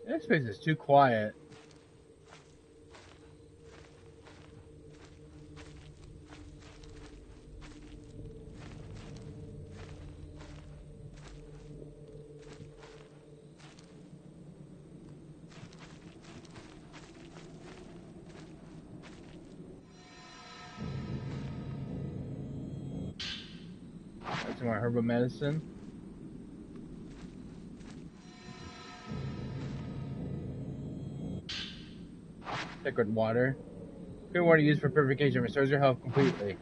This place is too quiet. some more herbal medicine. Sacred water. Pure water used for purification restores your health completely.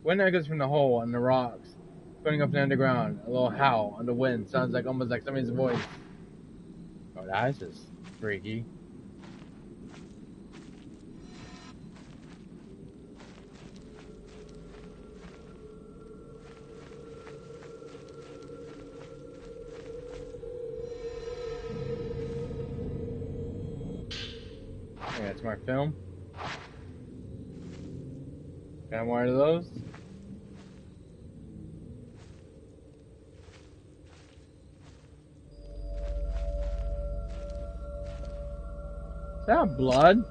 Wind echoes from the hole in the rocks, floating up and underground. A little howl on the wind sounds like almost like somebody's voice. Oh, that's just freaky. I got some more film. Got more of those. Is that blood?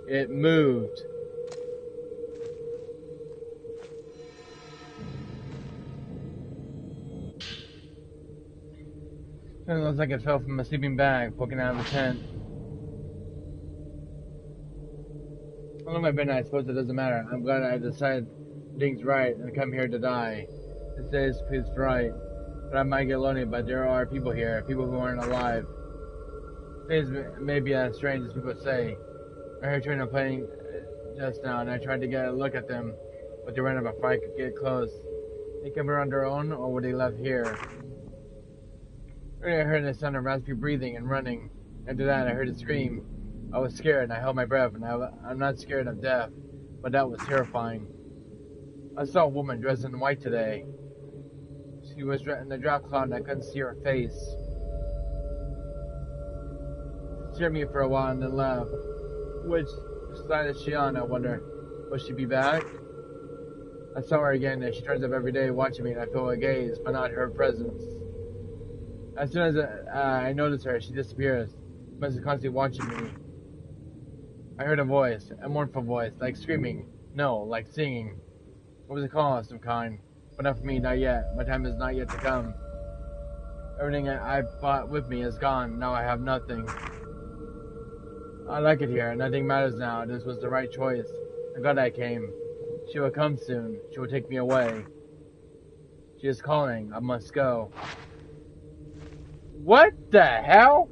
It moved. It looks like it fell from a sleeping bag poking out of the tent. I love my bed, I suppose it doesn't matter. I'm glad I decided things right and come here to die. It says it's right. But I might get lonely, but there are people here, people who aren't alive. Things may be as strange as people say. I heard Trina playing just now, and I tried to get a look at them, but they ran up before I could get close. They came here on their own, or were they left here? Earlier I heard the sound of raspy breathing and running. After that, I heard a scream. I was scared, and I held my breath, and I'm not scared of death, but that was terrifying. I saw a woman dressed in white today. She was in the drop cloud, and I couldn't see her face. She stared at me for a while and then left. Which side is she on, I wonder? Will she be back? I saw her again, and she turns up every day watching me, and I feel her gaze, but not her presence. As soon as I notice her, she disappears. She must be constantly watching me. I heard a voice, a mournful voice, like screaming. No, like singing. It was a call of some kind, but not for me, not yet. My time is not yet to come. Everything I brought with me is gone. Now I have nothing. I like it here. Nothing matters now. This was the right choice. I'm glad I came. She will come soon. She will take me away. She is calling. I must go. What the hell?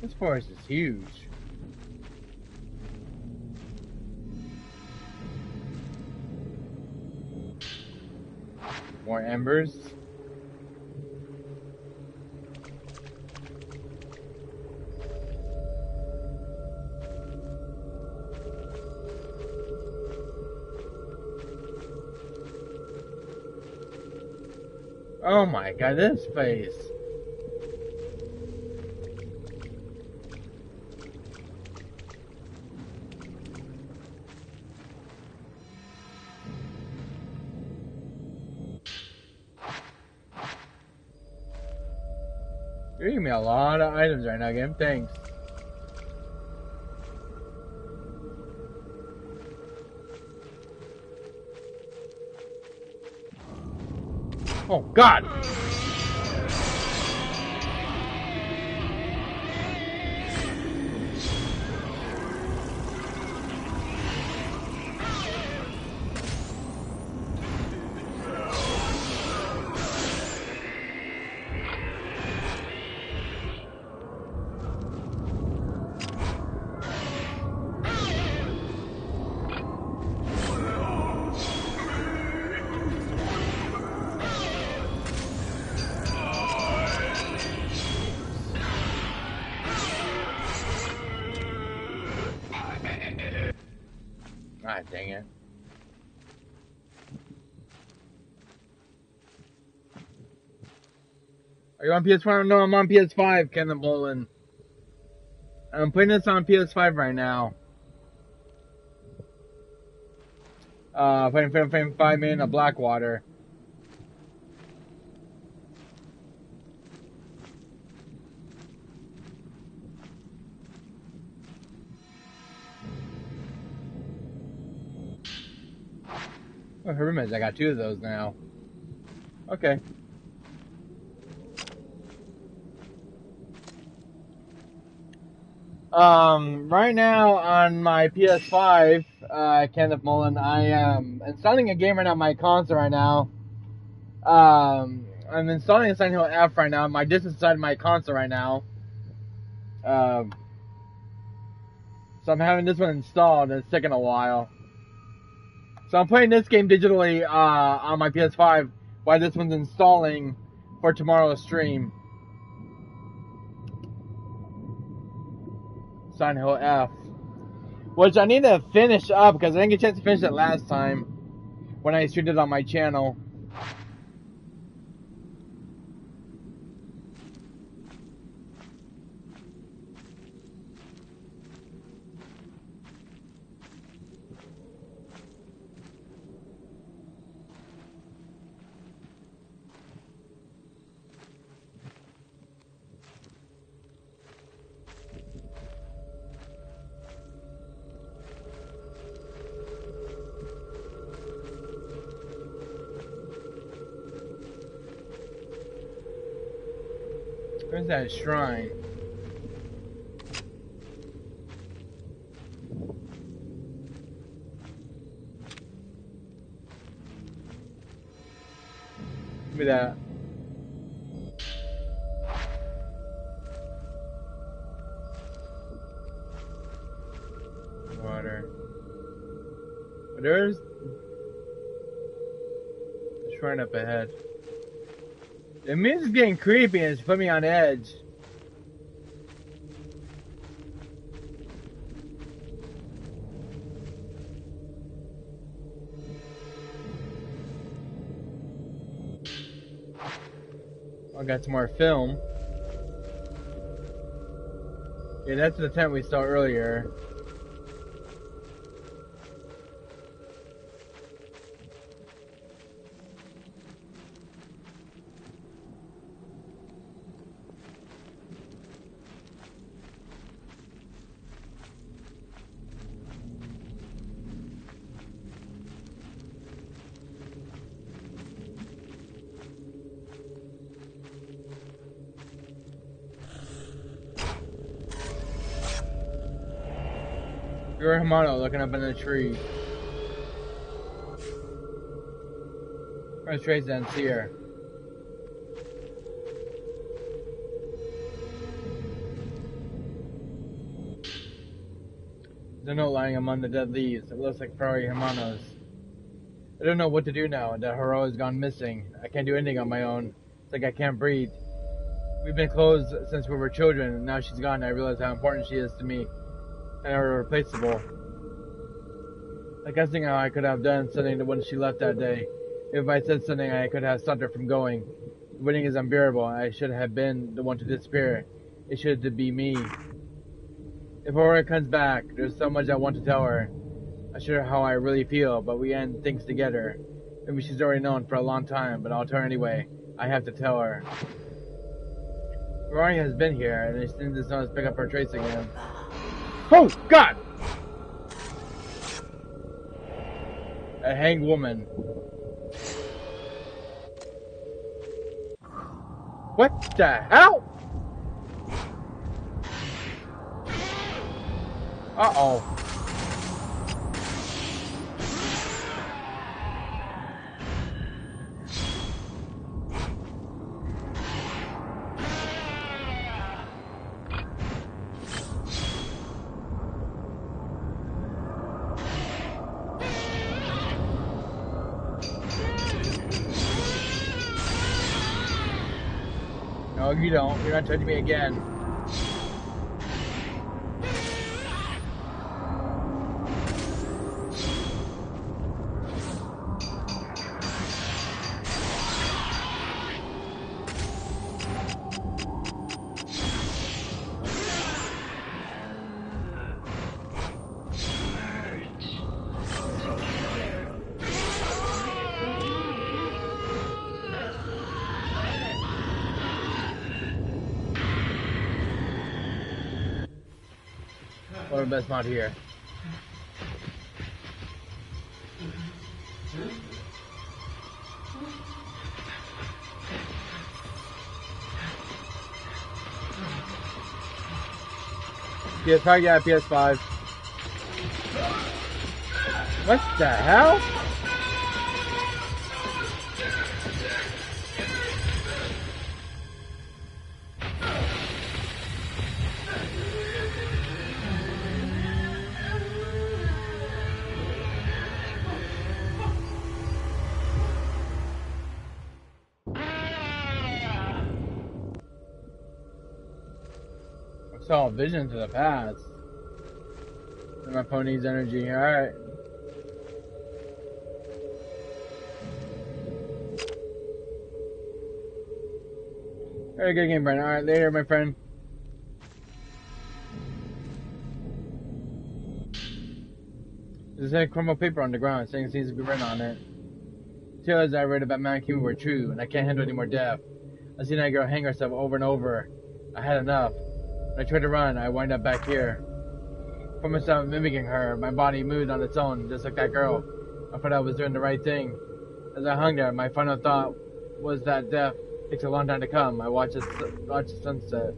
This forest is huge. More embers. Oh my god, this face. You're giving me a lot of items right now, game. Thanks. Oh, God! Ah, dang it. Are you on PS4? No, I'm on PS5, Kenneth Bolin. I'm putting this on PS5 right now. Playing 5 minutes of Blackwater. Oh, remember, I got 2 of those now. Okay. Right now on my PS5, Kenneth Mullen, I am installing a game right now on my console right now. I'm installing Silent Hill F right now. My disc is inside my console right now. So I'm having this one installed, and it's taking a while. So I'm playing this game digitally on my PS5 while this one's installing for tomorrow's stream. Silent Hill F. Which I need to finish up because I didn't get a chance to finish it last time when I streamed it on my channel. Where's that shrine? Give me that. Water. But there's a shrine up ahead. The music's getting creepy and it's putting me on edge. I got some more film. Yeah, that's the tent we saw earlier. You're Hamano looking up in the tree. Where's Trace and see her? There's a note lying among the dead leaves. It looks like Ferrari Hamano's. I don't know what to do now. That Hero has gone missing. I can't do anything on my own. It's like I can't breathe. We've been close since we were children, and now she's gone. I realize how important she is to me. And irreplaceable. Like I think how I could have done something when she left that day. If I said something, I could have stopped her from going. Waiting is unbearable. I should have been the one to disappear. It should be me. If Aurora comes back, there's so much I want to tell her. I'm sure how I really feel, but we end things together. Maybe she's already known for a long time, but I'll tell her anyway. I have to tell her. Rory has been here, and as soon as the pick up her trace again. Oh, God! A hanged woman. What the hell? Uh-oh. No, you don't. You're not touching me again. the best mod here. PS5, yeah, PS5. What the hell? I saw visions of the past. And my phone needs energy. Alright. Very good game, Brandon. Alright, later, my friend. There's a crumpled paper on the ground saying it seems to be written on it. Tales I read about Mount Kimi were true, and I can't handle any more death. I've seen that girl hang herself over and over. I had enough. When I tried to run, I wind up back here. I found myself mimicking her. My body moved on its own, just like that girl. I thought I was doing the right thing. As I hung there, my final thought was that death takes a long time to come. I watched the sunset.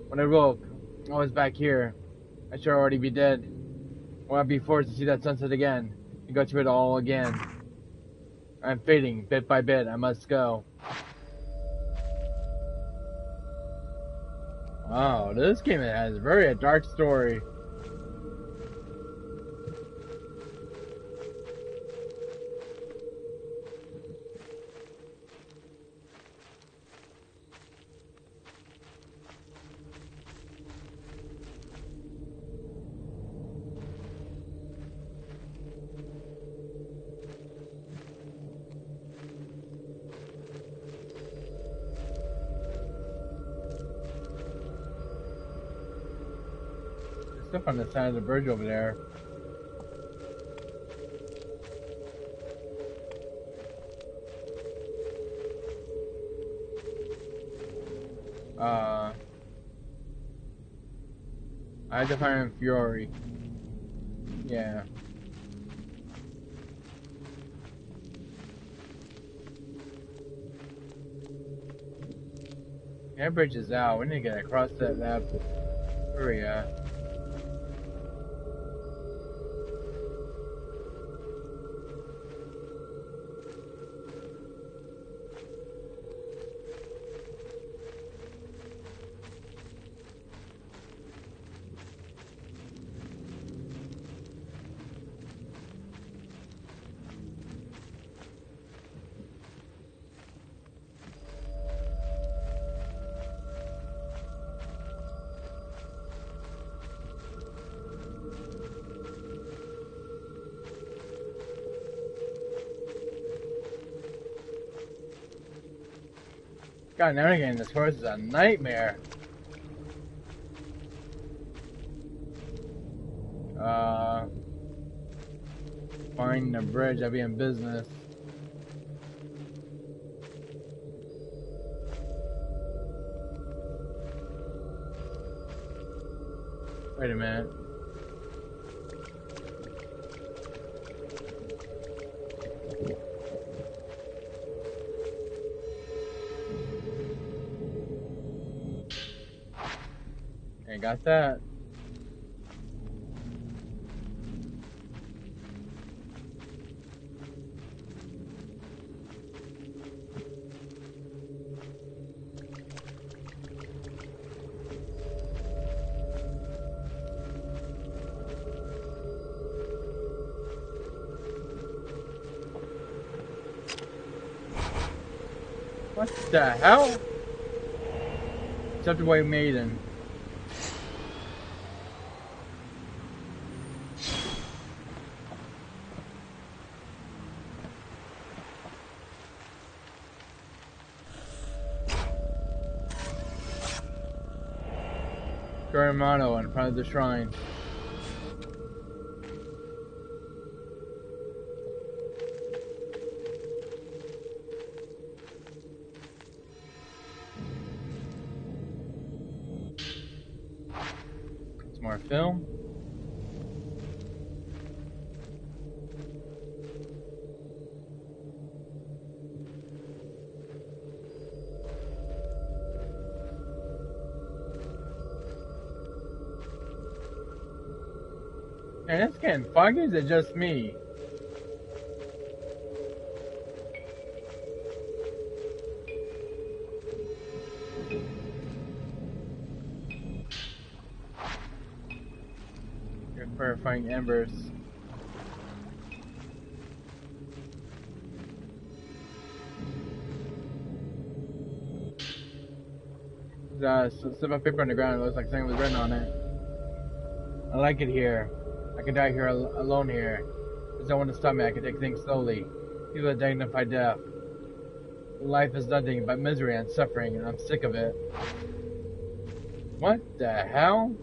When I woke, I was back here. I should already be dead. Or I'd be forced to see that sunset again and go through it all again. I'm fading, bit by bit. I must go. Wow, this game has a very dark story. Stuff on the side of the bridge over there. I have to find Fury. Yeah. That bridge is out. We need to get across that map area. God, navigating this course is a nightmare. Find the bridge, I'll be in business. Wait a minute. I got that. What the hell? Except away Maiden. Hermano in front of the shrine. Some more film. Man, it's getting foggy. Is it just me? You're purifying embers. Slip of paper on the ground. It looks like something was written on it. I like it here. I can die here alone here. There's no one to stop me. I can take things slowly. People that dignify death. Life is nothing but misery and suffering, and I'm sick of it. What the hell?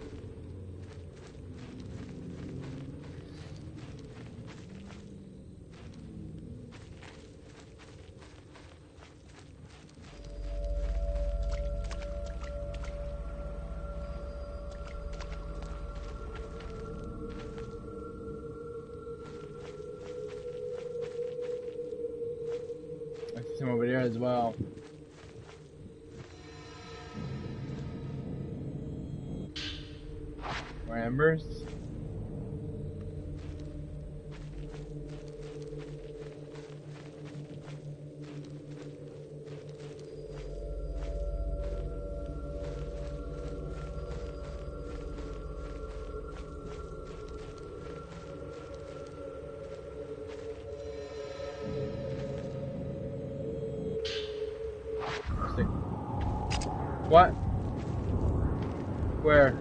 I see some over there as well. More embers. What? Where?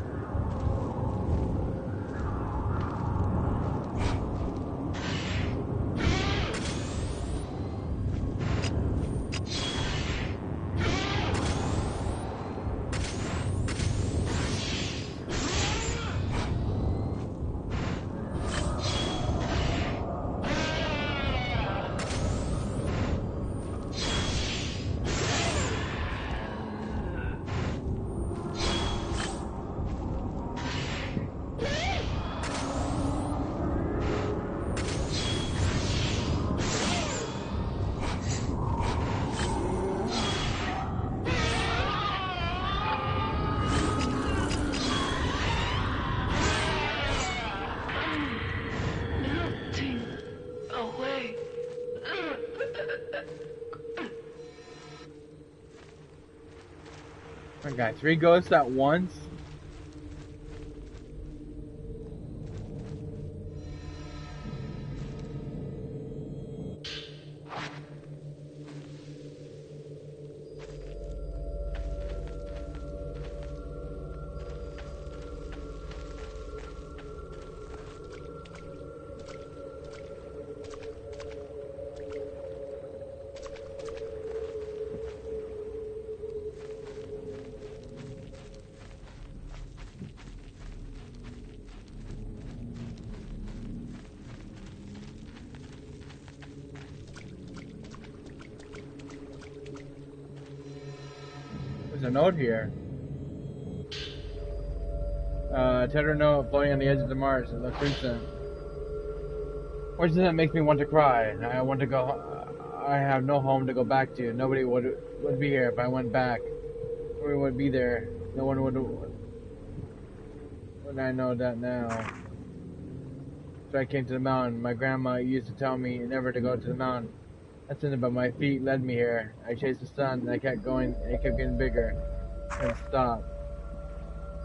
I got 3 ghosts at once. There's a note here. Tender note floating on the edge of the marsh. It looks recent. Which does that make me want to cry? I want to go. I have no home to go back to. Nobody would be here if I went back. Nobody would be there. No one would. Would I know that now? So I came to the mountain. My grandma used to tell me never to go to the mountain. That's in it, but my feet led me here. I chased the sun, and I kept going, and it kept getting bigger. And stopped.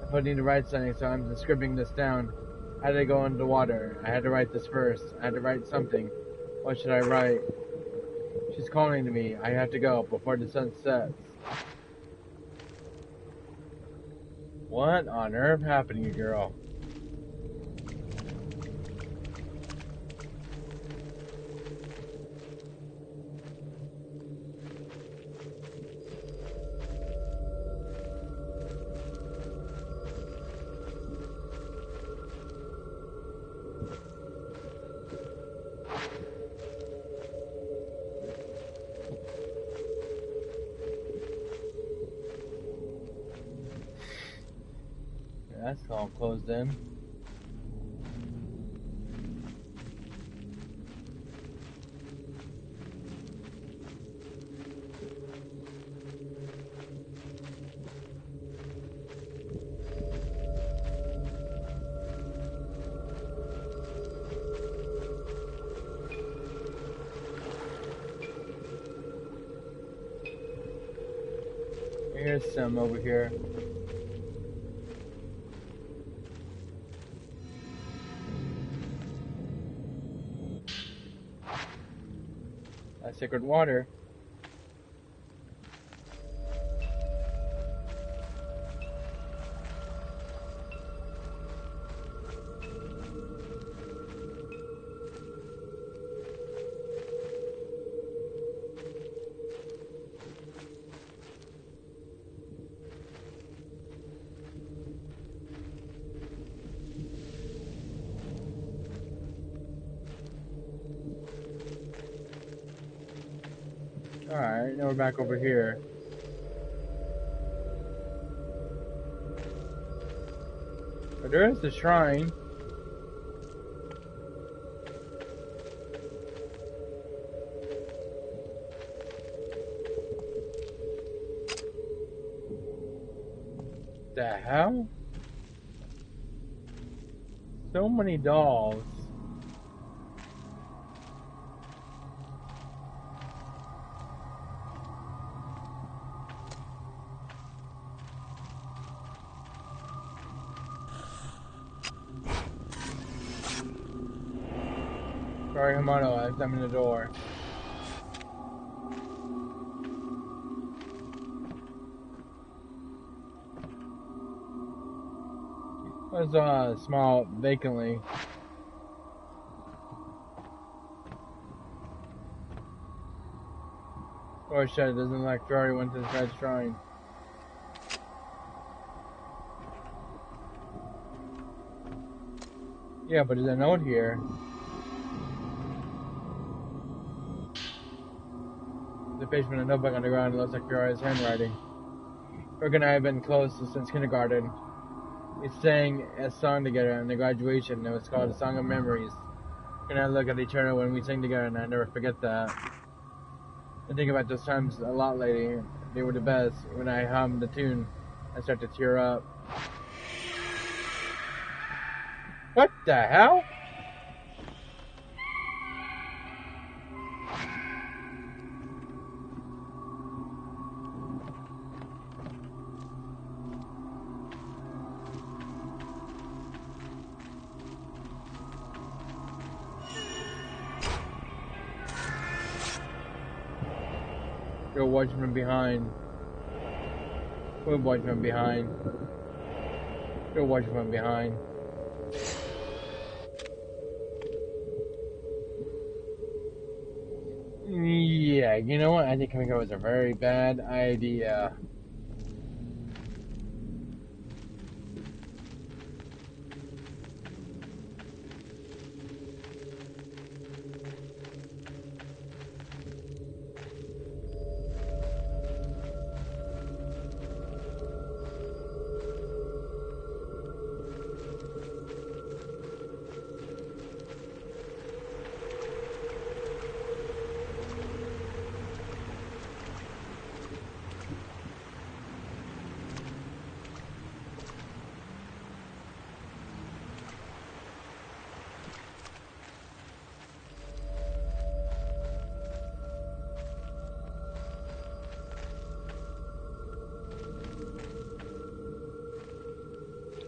I put need to write something, so I'm scribbling this down. How did I go into the water? I had to write this first. I had to write something. What should I write? She's calling to me. I have to go before the sun sets. What on earth happened to you, girl? That's all closed in. Here's some over here. Sacred water. Alright, now we're back over here. But there is the shrine. The hell? So many dolls. Sorry, Hamano, I examined the door. There's a small vacantly. Oh shit, it doesn't like Ferrari went to the side shrine. Yeah, but there's a note here. The page from a notebook on the ground. It looks like Ferrari's handwriting. Brooke and I have been close since kindergarten. We sang a song together on the graduation. It was called A Song of Memories. Brooke and I look at each other when we sing together, and I never forget that. I think about those times a lot lately. They were the best. When I hum the tune, I start to tear up. What the hell? Go watch from behind. Go watch from behind. Go watch from behind. Yeah, you know what? I think coming out was a very bad idea.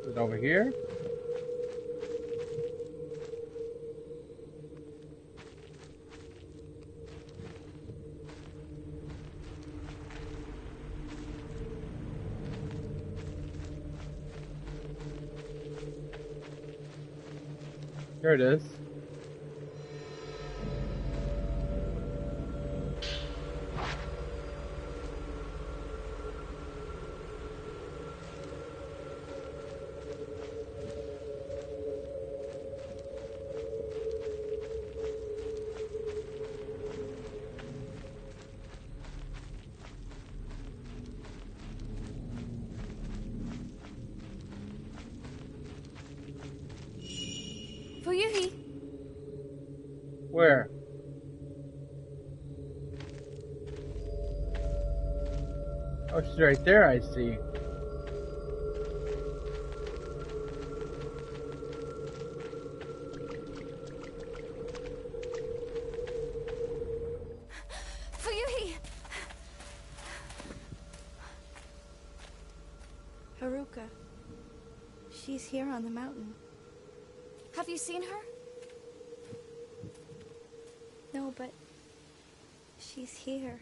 Is it over here? There it is. Fuyuhi! Where? Oh, she's right there, I see. Fuyuhi! She's here on the mountain. Have you seen her? No, but she's here.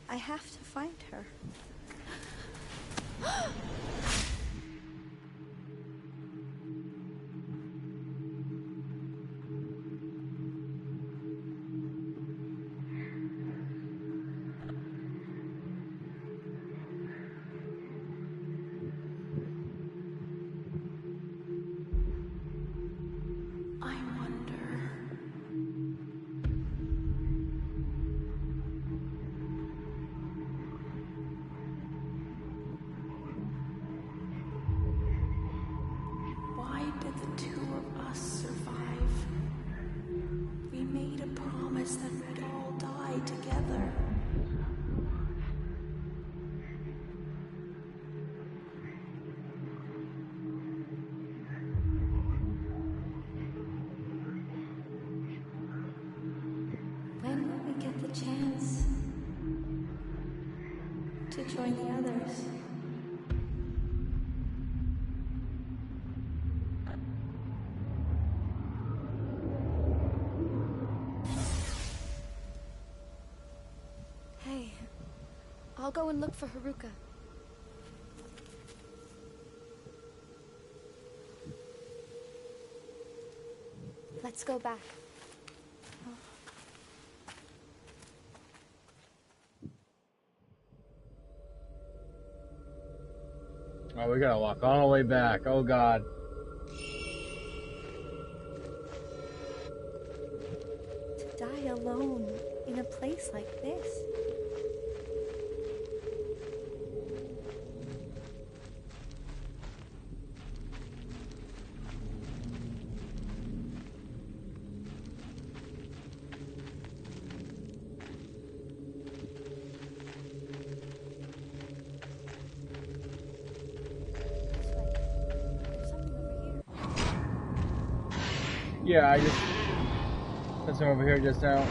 I have to find her. Chance to join the others. Hey, I'll go and look for Haruka. Let's go back. Oh, we gotta walk all the way back. Oh, God. To die alone in a place like this. Yeah, I just... That's him over here just now.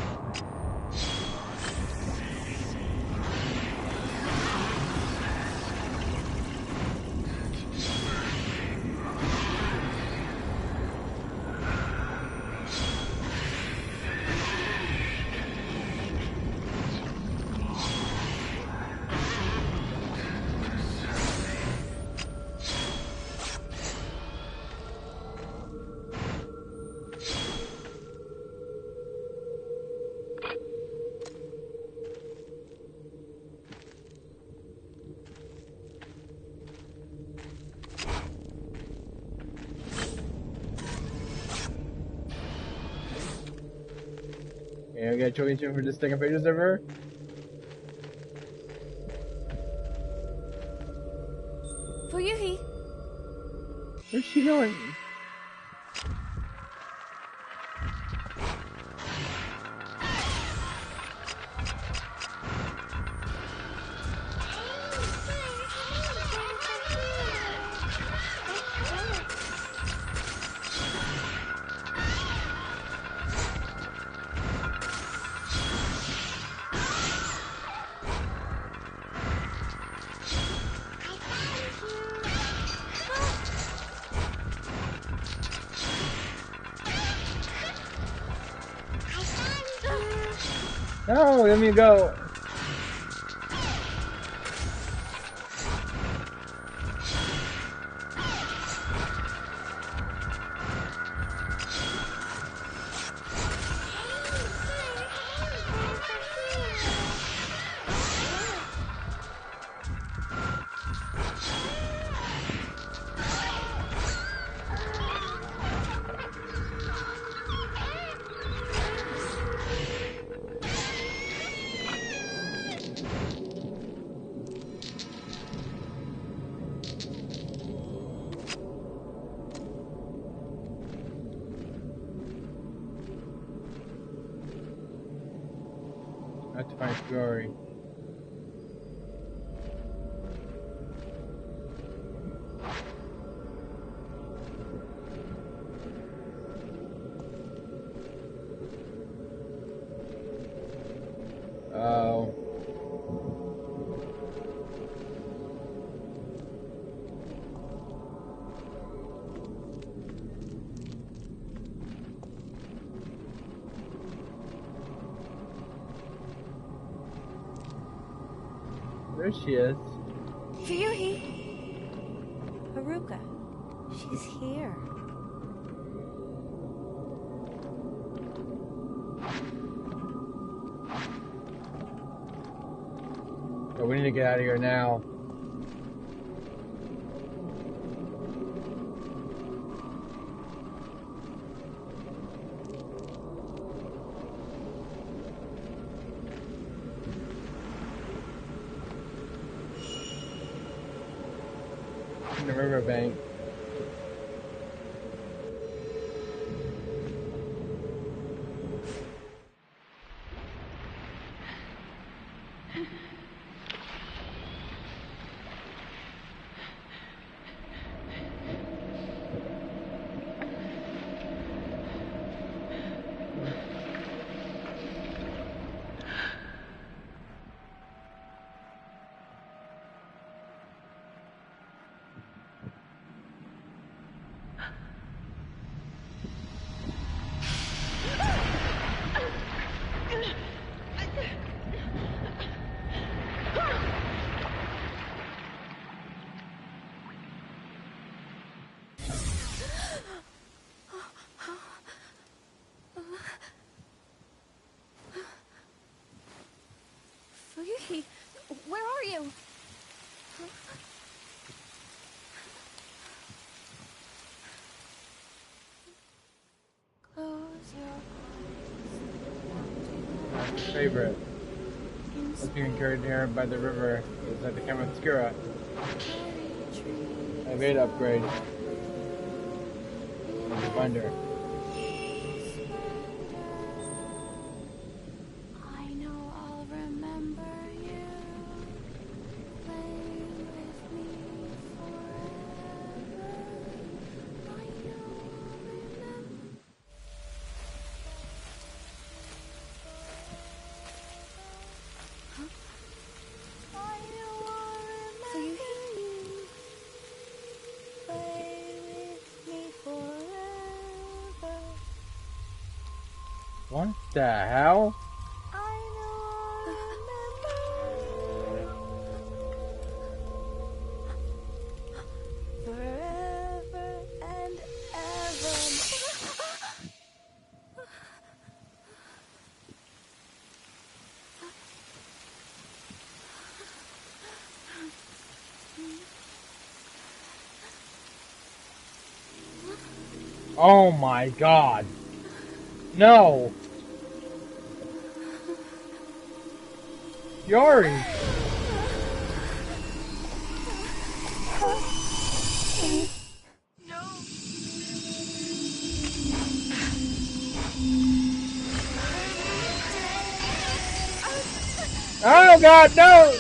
Yeah, I got choking for just taking pictures of her. Fuyuhi! Where's she going? No, let me go. I have to find Fury. Oh. There she is. Fuyuhi! Haruka, she's here. But we need to get out of here now. In the riverbank. Fuyuhi, where are you? Close your My favorite. Was being carried here by the river. It was at the Camera Obscura. I made upgrade. Let's find her. I know I'll remember you. Play with me forever. I know I'll remember. I know I'll remember you. Play with me forever. What the hell? I know I'll remember you. Forever and ever. Oh my god. No. Yori. Oh god, no!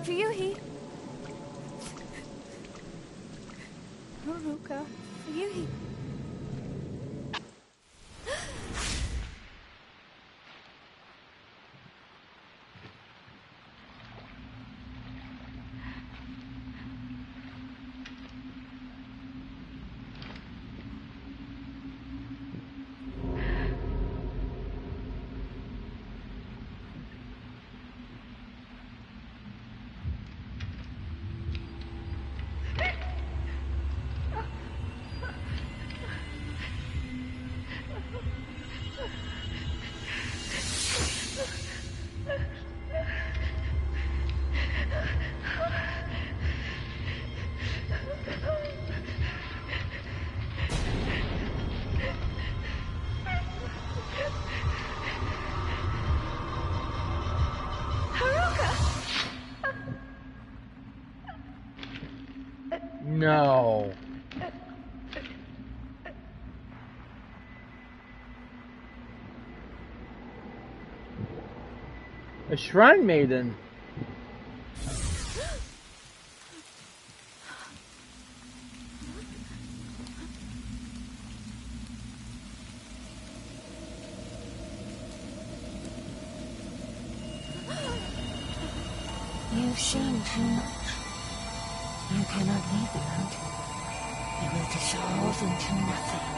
Ryuhi! Haruka. Ryuhi. No. A shrine maiden. You've seen too much. You cannot leave the mountain. You will dissolve into nothing.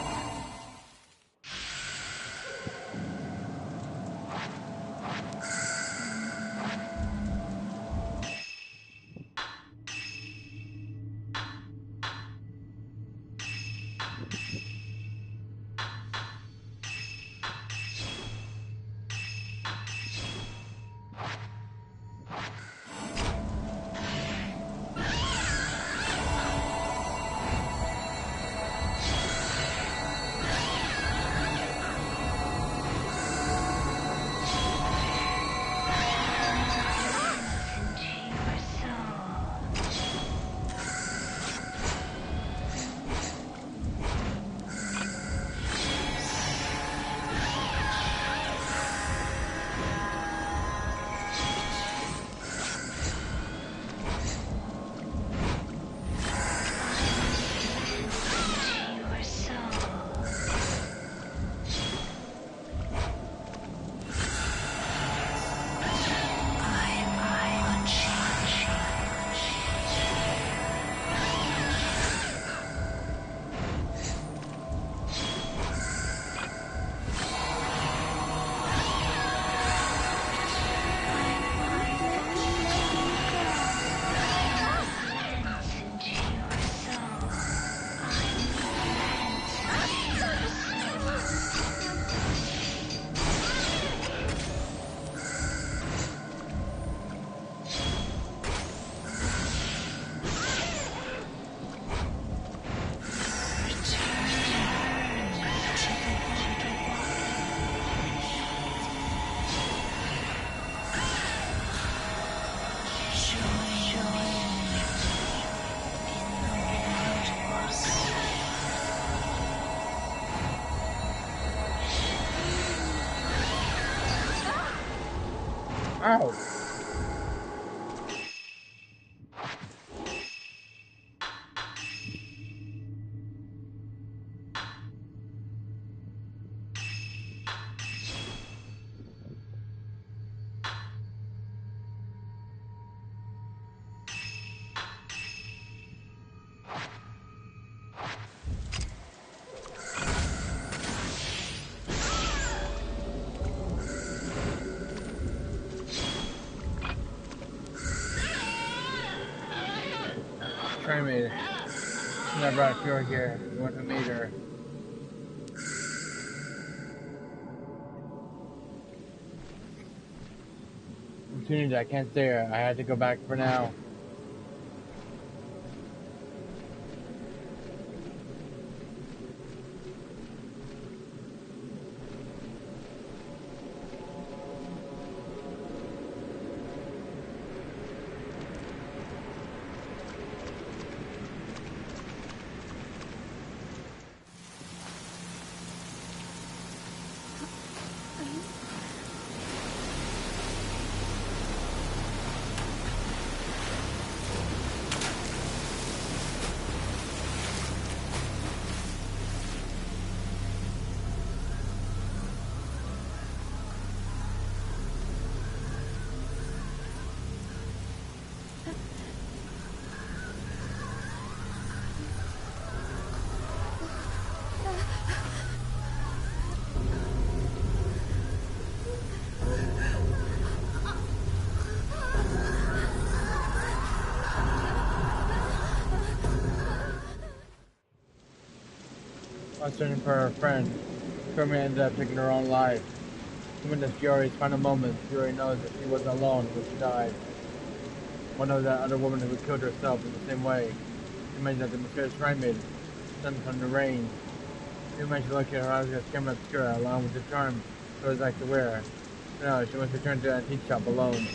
Ow. Try me. She never brought Pure here. The one who made her. Opportunity, I can't stay here. I had to go back for now. While searching for her friend, Carmen ended up taking her own life. Even in Fiori's final moments, Fiori knows that she wasn't alone when she died. One of that other woman who killed herself in the same way. She mentioned that the mysterious shrine maid sent from the rain. She managed to locate her Oscar's camera obscura along with the charm she always liked to wear. No, she must return to the antique shop alone.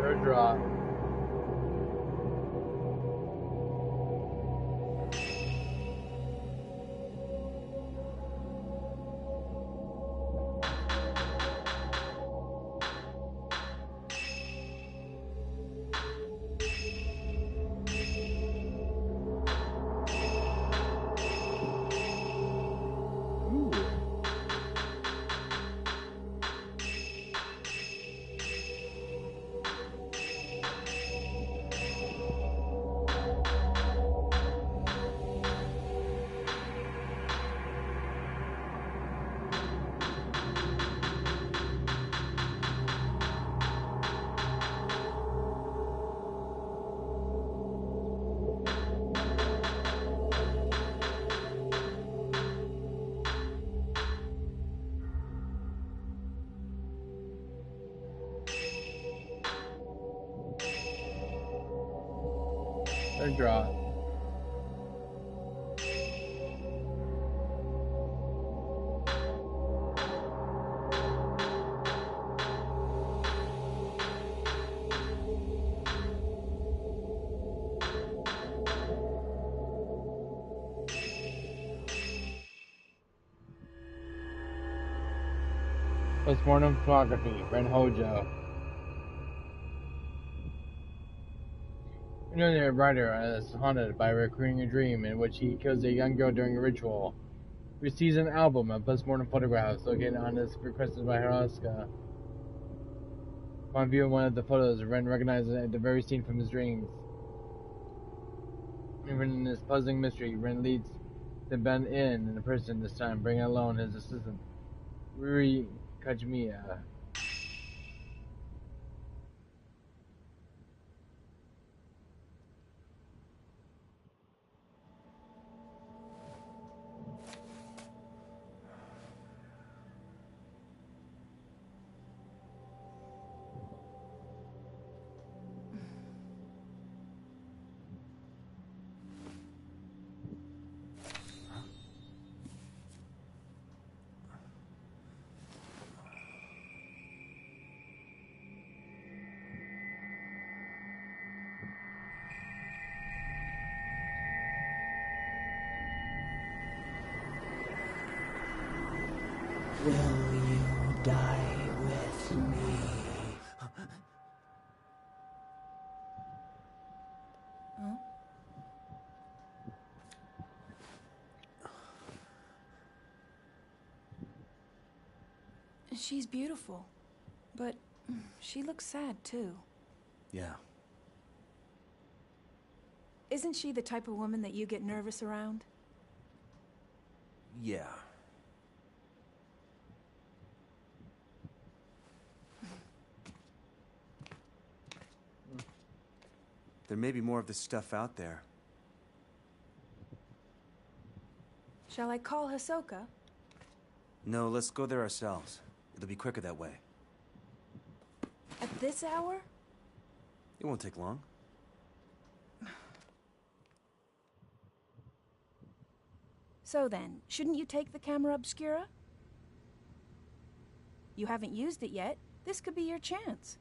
Third draw. Third draw. Postmortem photography, Ren Hojo. We know that a writer is haunted by a recurring dream in which he kills a young girl during a ritual. He receives an album of postmortem photographs located on his requested by Hiroshika. Upon viewing one of the photos, Ren recognizes the very scene from his dreams. Even in this puzzling mystery, Ren leads the band in person this time, bringing along his assistant, Ruri Kajimiya. Will you die with me? Huh? She's beautiful, but she looks sad too. Yeah. Isn't she the type of woman that you get nervous around? Yeah. There may be more of this stuff out there. Shall I call Hisoka? No, let's go there ourselves. It'll be quicker that way. At this hour? It won't take long. So then, shouldn't you take the camera obscura? You haven't used it yet. This could be your chance.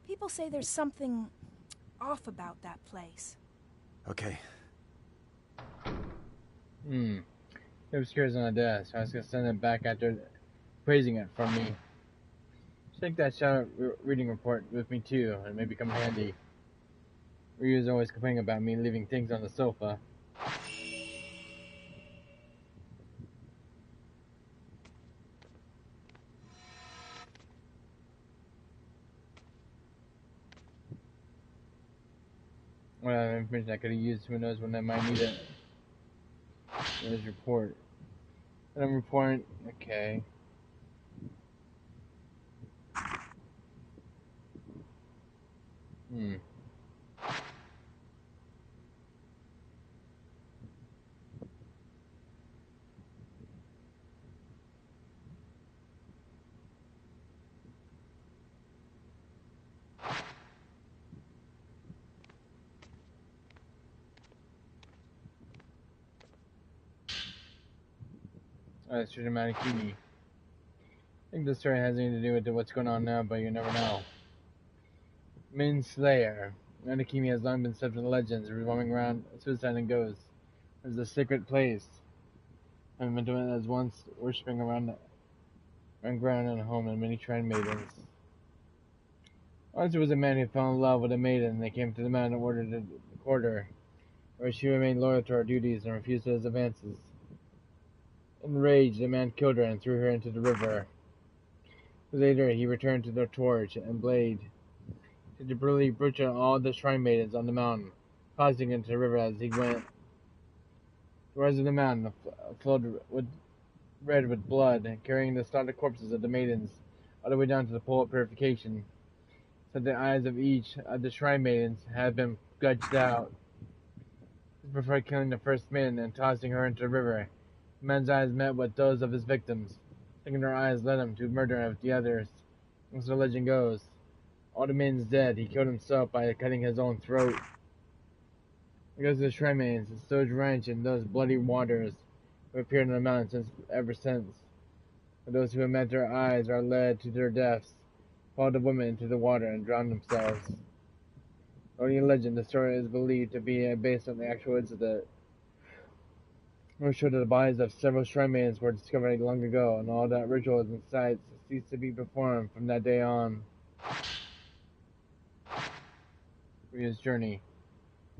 People say there's something off about that place. Okay. The obscura's on the desk. I was gonna send it back after praising it from me. Take that shadow reading report with me too, and maybe come handy. Ryu's always complaining about me leaving things on the sofa. Well, information I could have used, who knows when I might need it. In his report. And I'm reporting. Okay. Hmm. That's true, Manikini. I think the story has anything to do with what's going on now, but you never know. Min Slayer. Nanakimi has long been subject to legends revolving around suicide and ghosts. There's a sacred place. And Mendoza as once worshipping around ground and home and many shrine maidens. Once there was a man who fell in love with a maiden, and they came to the man in order to court her, where she remained loyal to her duties and refused his advances. Enraged, the man killed her and threw her into the river. Later, he returned to the torch and blade to brutally butcher all the shrine maidens on the mountain, causing into the river as he went. The rise of the mountain flowed red with blood, carrying the slaughtered corpses of the maidens all the way down to the pool of purification, so the eyes of each of the shrine maidens had been gouged out. Before killing the first maiden and tossing her into the river, the man's eyes met with those of his victims, thinking their eyes led him to murder of the others. As the legend goes, all the maidens dead, he killed himself by cutting his own throat. Because of the shrine maidens, it's so drenched in those bloody waters who appeared in the mountain ever since. And those who have met their eyes are led to their deaths, fall the women into the water and drown themselves. Only in legend, the story is believed to be based on the actual incident. It showed that the bodies of several shrine maidens were discovered long ago, and all that rituals and sites ceased to be performed from that day on. Rio's journey.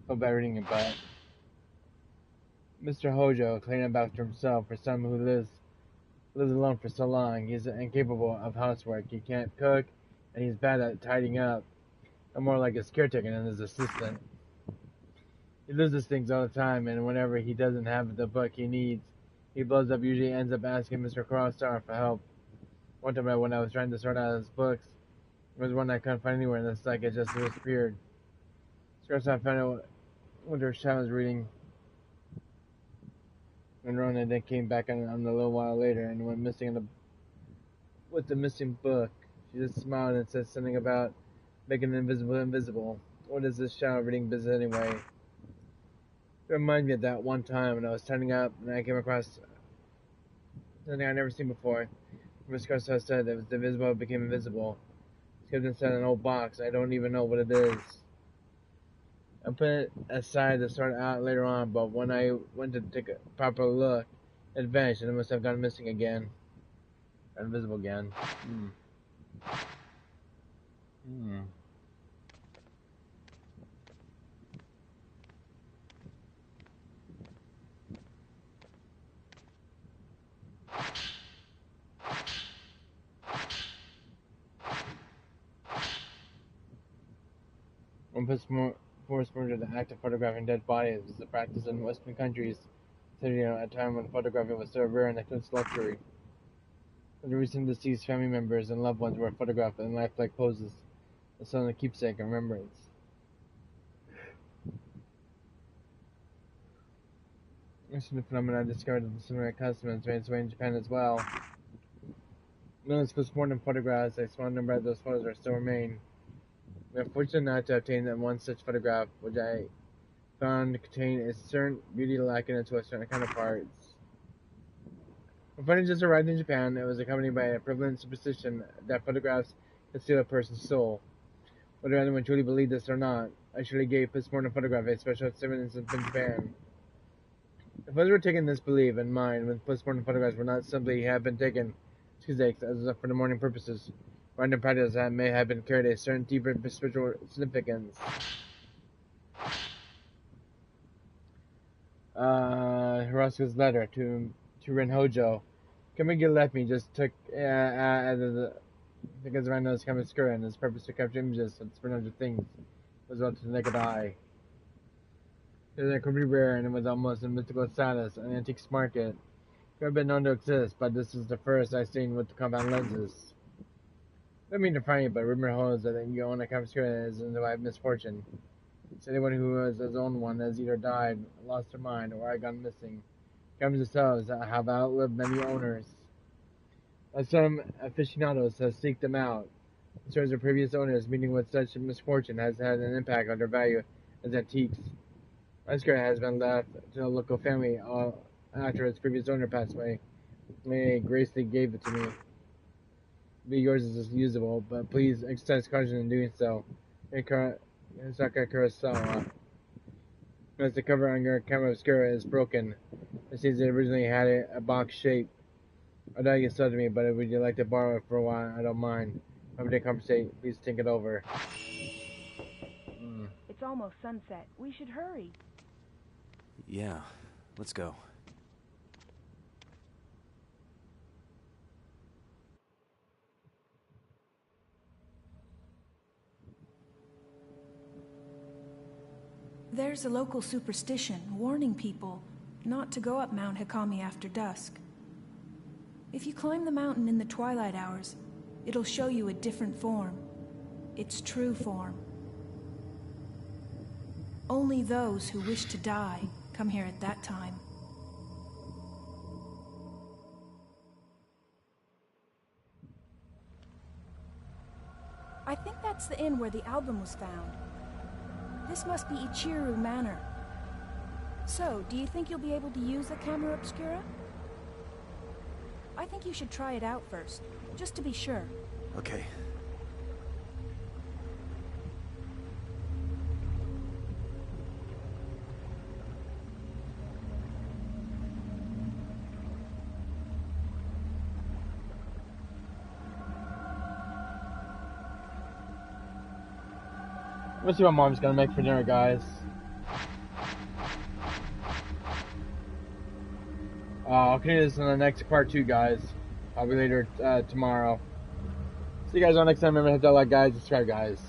Felt bad reading it, but Mr. Hojo claimed about himself for someone who lives alone for so long. He's incapable of housework. He can't cook, and he's bad at tidying up. I'm more like his caretaker than his assistant. He loses things all the time, and whenever he doesn't have the book he needs, he blows up. Usually ends up asking Mr. Crossstar for help. One time when I was trying to sort out his books, there was one I couldn't find anywhere, and it's like it just disappeared. Crossstar found out what her child was reading, and Rona then came back on a little while later and went missing with the missing book. She just smiled and said something about making the invisible. What is this child reading business anyway? It reminded me of that one time when I was turning up and I came across something I'd never seen before. Miss Crossstar said that it was divisible became invisible. It's kept inside an old box. I don't even know what it is. I put it aside to sort it out later on, but when I went to take a proper look, it vanished and it must have gone missing again. Or invisible again. One forced murder, the act of photographing dead bodies, was a practice in Western countries, considering at a time when photographing was so rare and a close luxury. The recent deceased family members and loved ones were photographed in lifelike poses, as a keepsake and remembrance. This new phenomenon discovered in similar customs made its way in Japan as well. Known as postmortem photographs, a small number of those photos are still remain. We are fortunate not to obtain one such photograph, which I found contained a certain beauty lacking its Western counterparts. When footage just arrived in Japan, it was accompanied by a prevalent superstition that photographs could steal a person's soul. Whether anyone truly believed this or not, I surely gave postmortem photography a special significance in Japan. If others were taking this belief in mind when postmortem photographs were not simply have been taken Tuesdays as for the morning purposes, random practice that may have been carried a certain deeper spiritual significance. Hiroshika's letter to Renhojo. Kamigi left me just took because I know it's kind of obscure and his purpose to capture images of supernatural things was well to the naked eye. It was incredibly rare and it was almost a mystical status on the antiques market. Could have been known to exist, but this is the first I've seen with the compound lenses. I don't mean to frighten you, but rumor holds that you own a Kamasura is in the misfortune. It's anyone who has his own one has either died, lost their mind, or gone missing. Cameras themselves have outlived many owners. As some aficionados have seeked them out, in terms of previous owners, meeting with such misfortune has had an impact on their value as antiques. My skirt has been left to a local family after its previous owner passed away. They graciously gave it to me. Yours is usable, but please exercise caution in doing so. Hisaka Kurosawa. As the cover on your camera obscura is broken, it seems it originally had a box shape. I know you sold to me, but would you like to borrow it for a while? I don't mind. Have a day conversation. Please think it over. It's almost sunset. We should hurry. Yeah, let's go. There's a local superstition warning people not to go up Mount Hikami after dusk. If you climb the mountain in the twilight hours, it'll show you a different form. Its true form. Only those who wish to die come here at that time. I think that's the inn where the album was found. This must be Ichiru Manor. So, do you think you'll be able to use the camera obscura? I think you should try it out first, just to be sure. Okay. Let's see what Mom's gonna make for dinner, guys. I'll continue this in the next part 2, guys. I'll be later tomorrow. See you guys on next time. Remember to hit that like, guys. Subscribe, guys.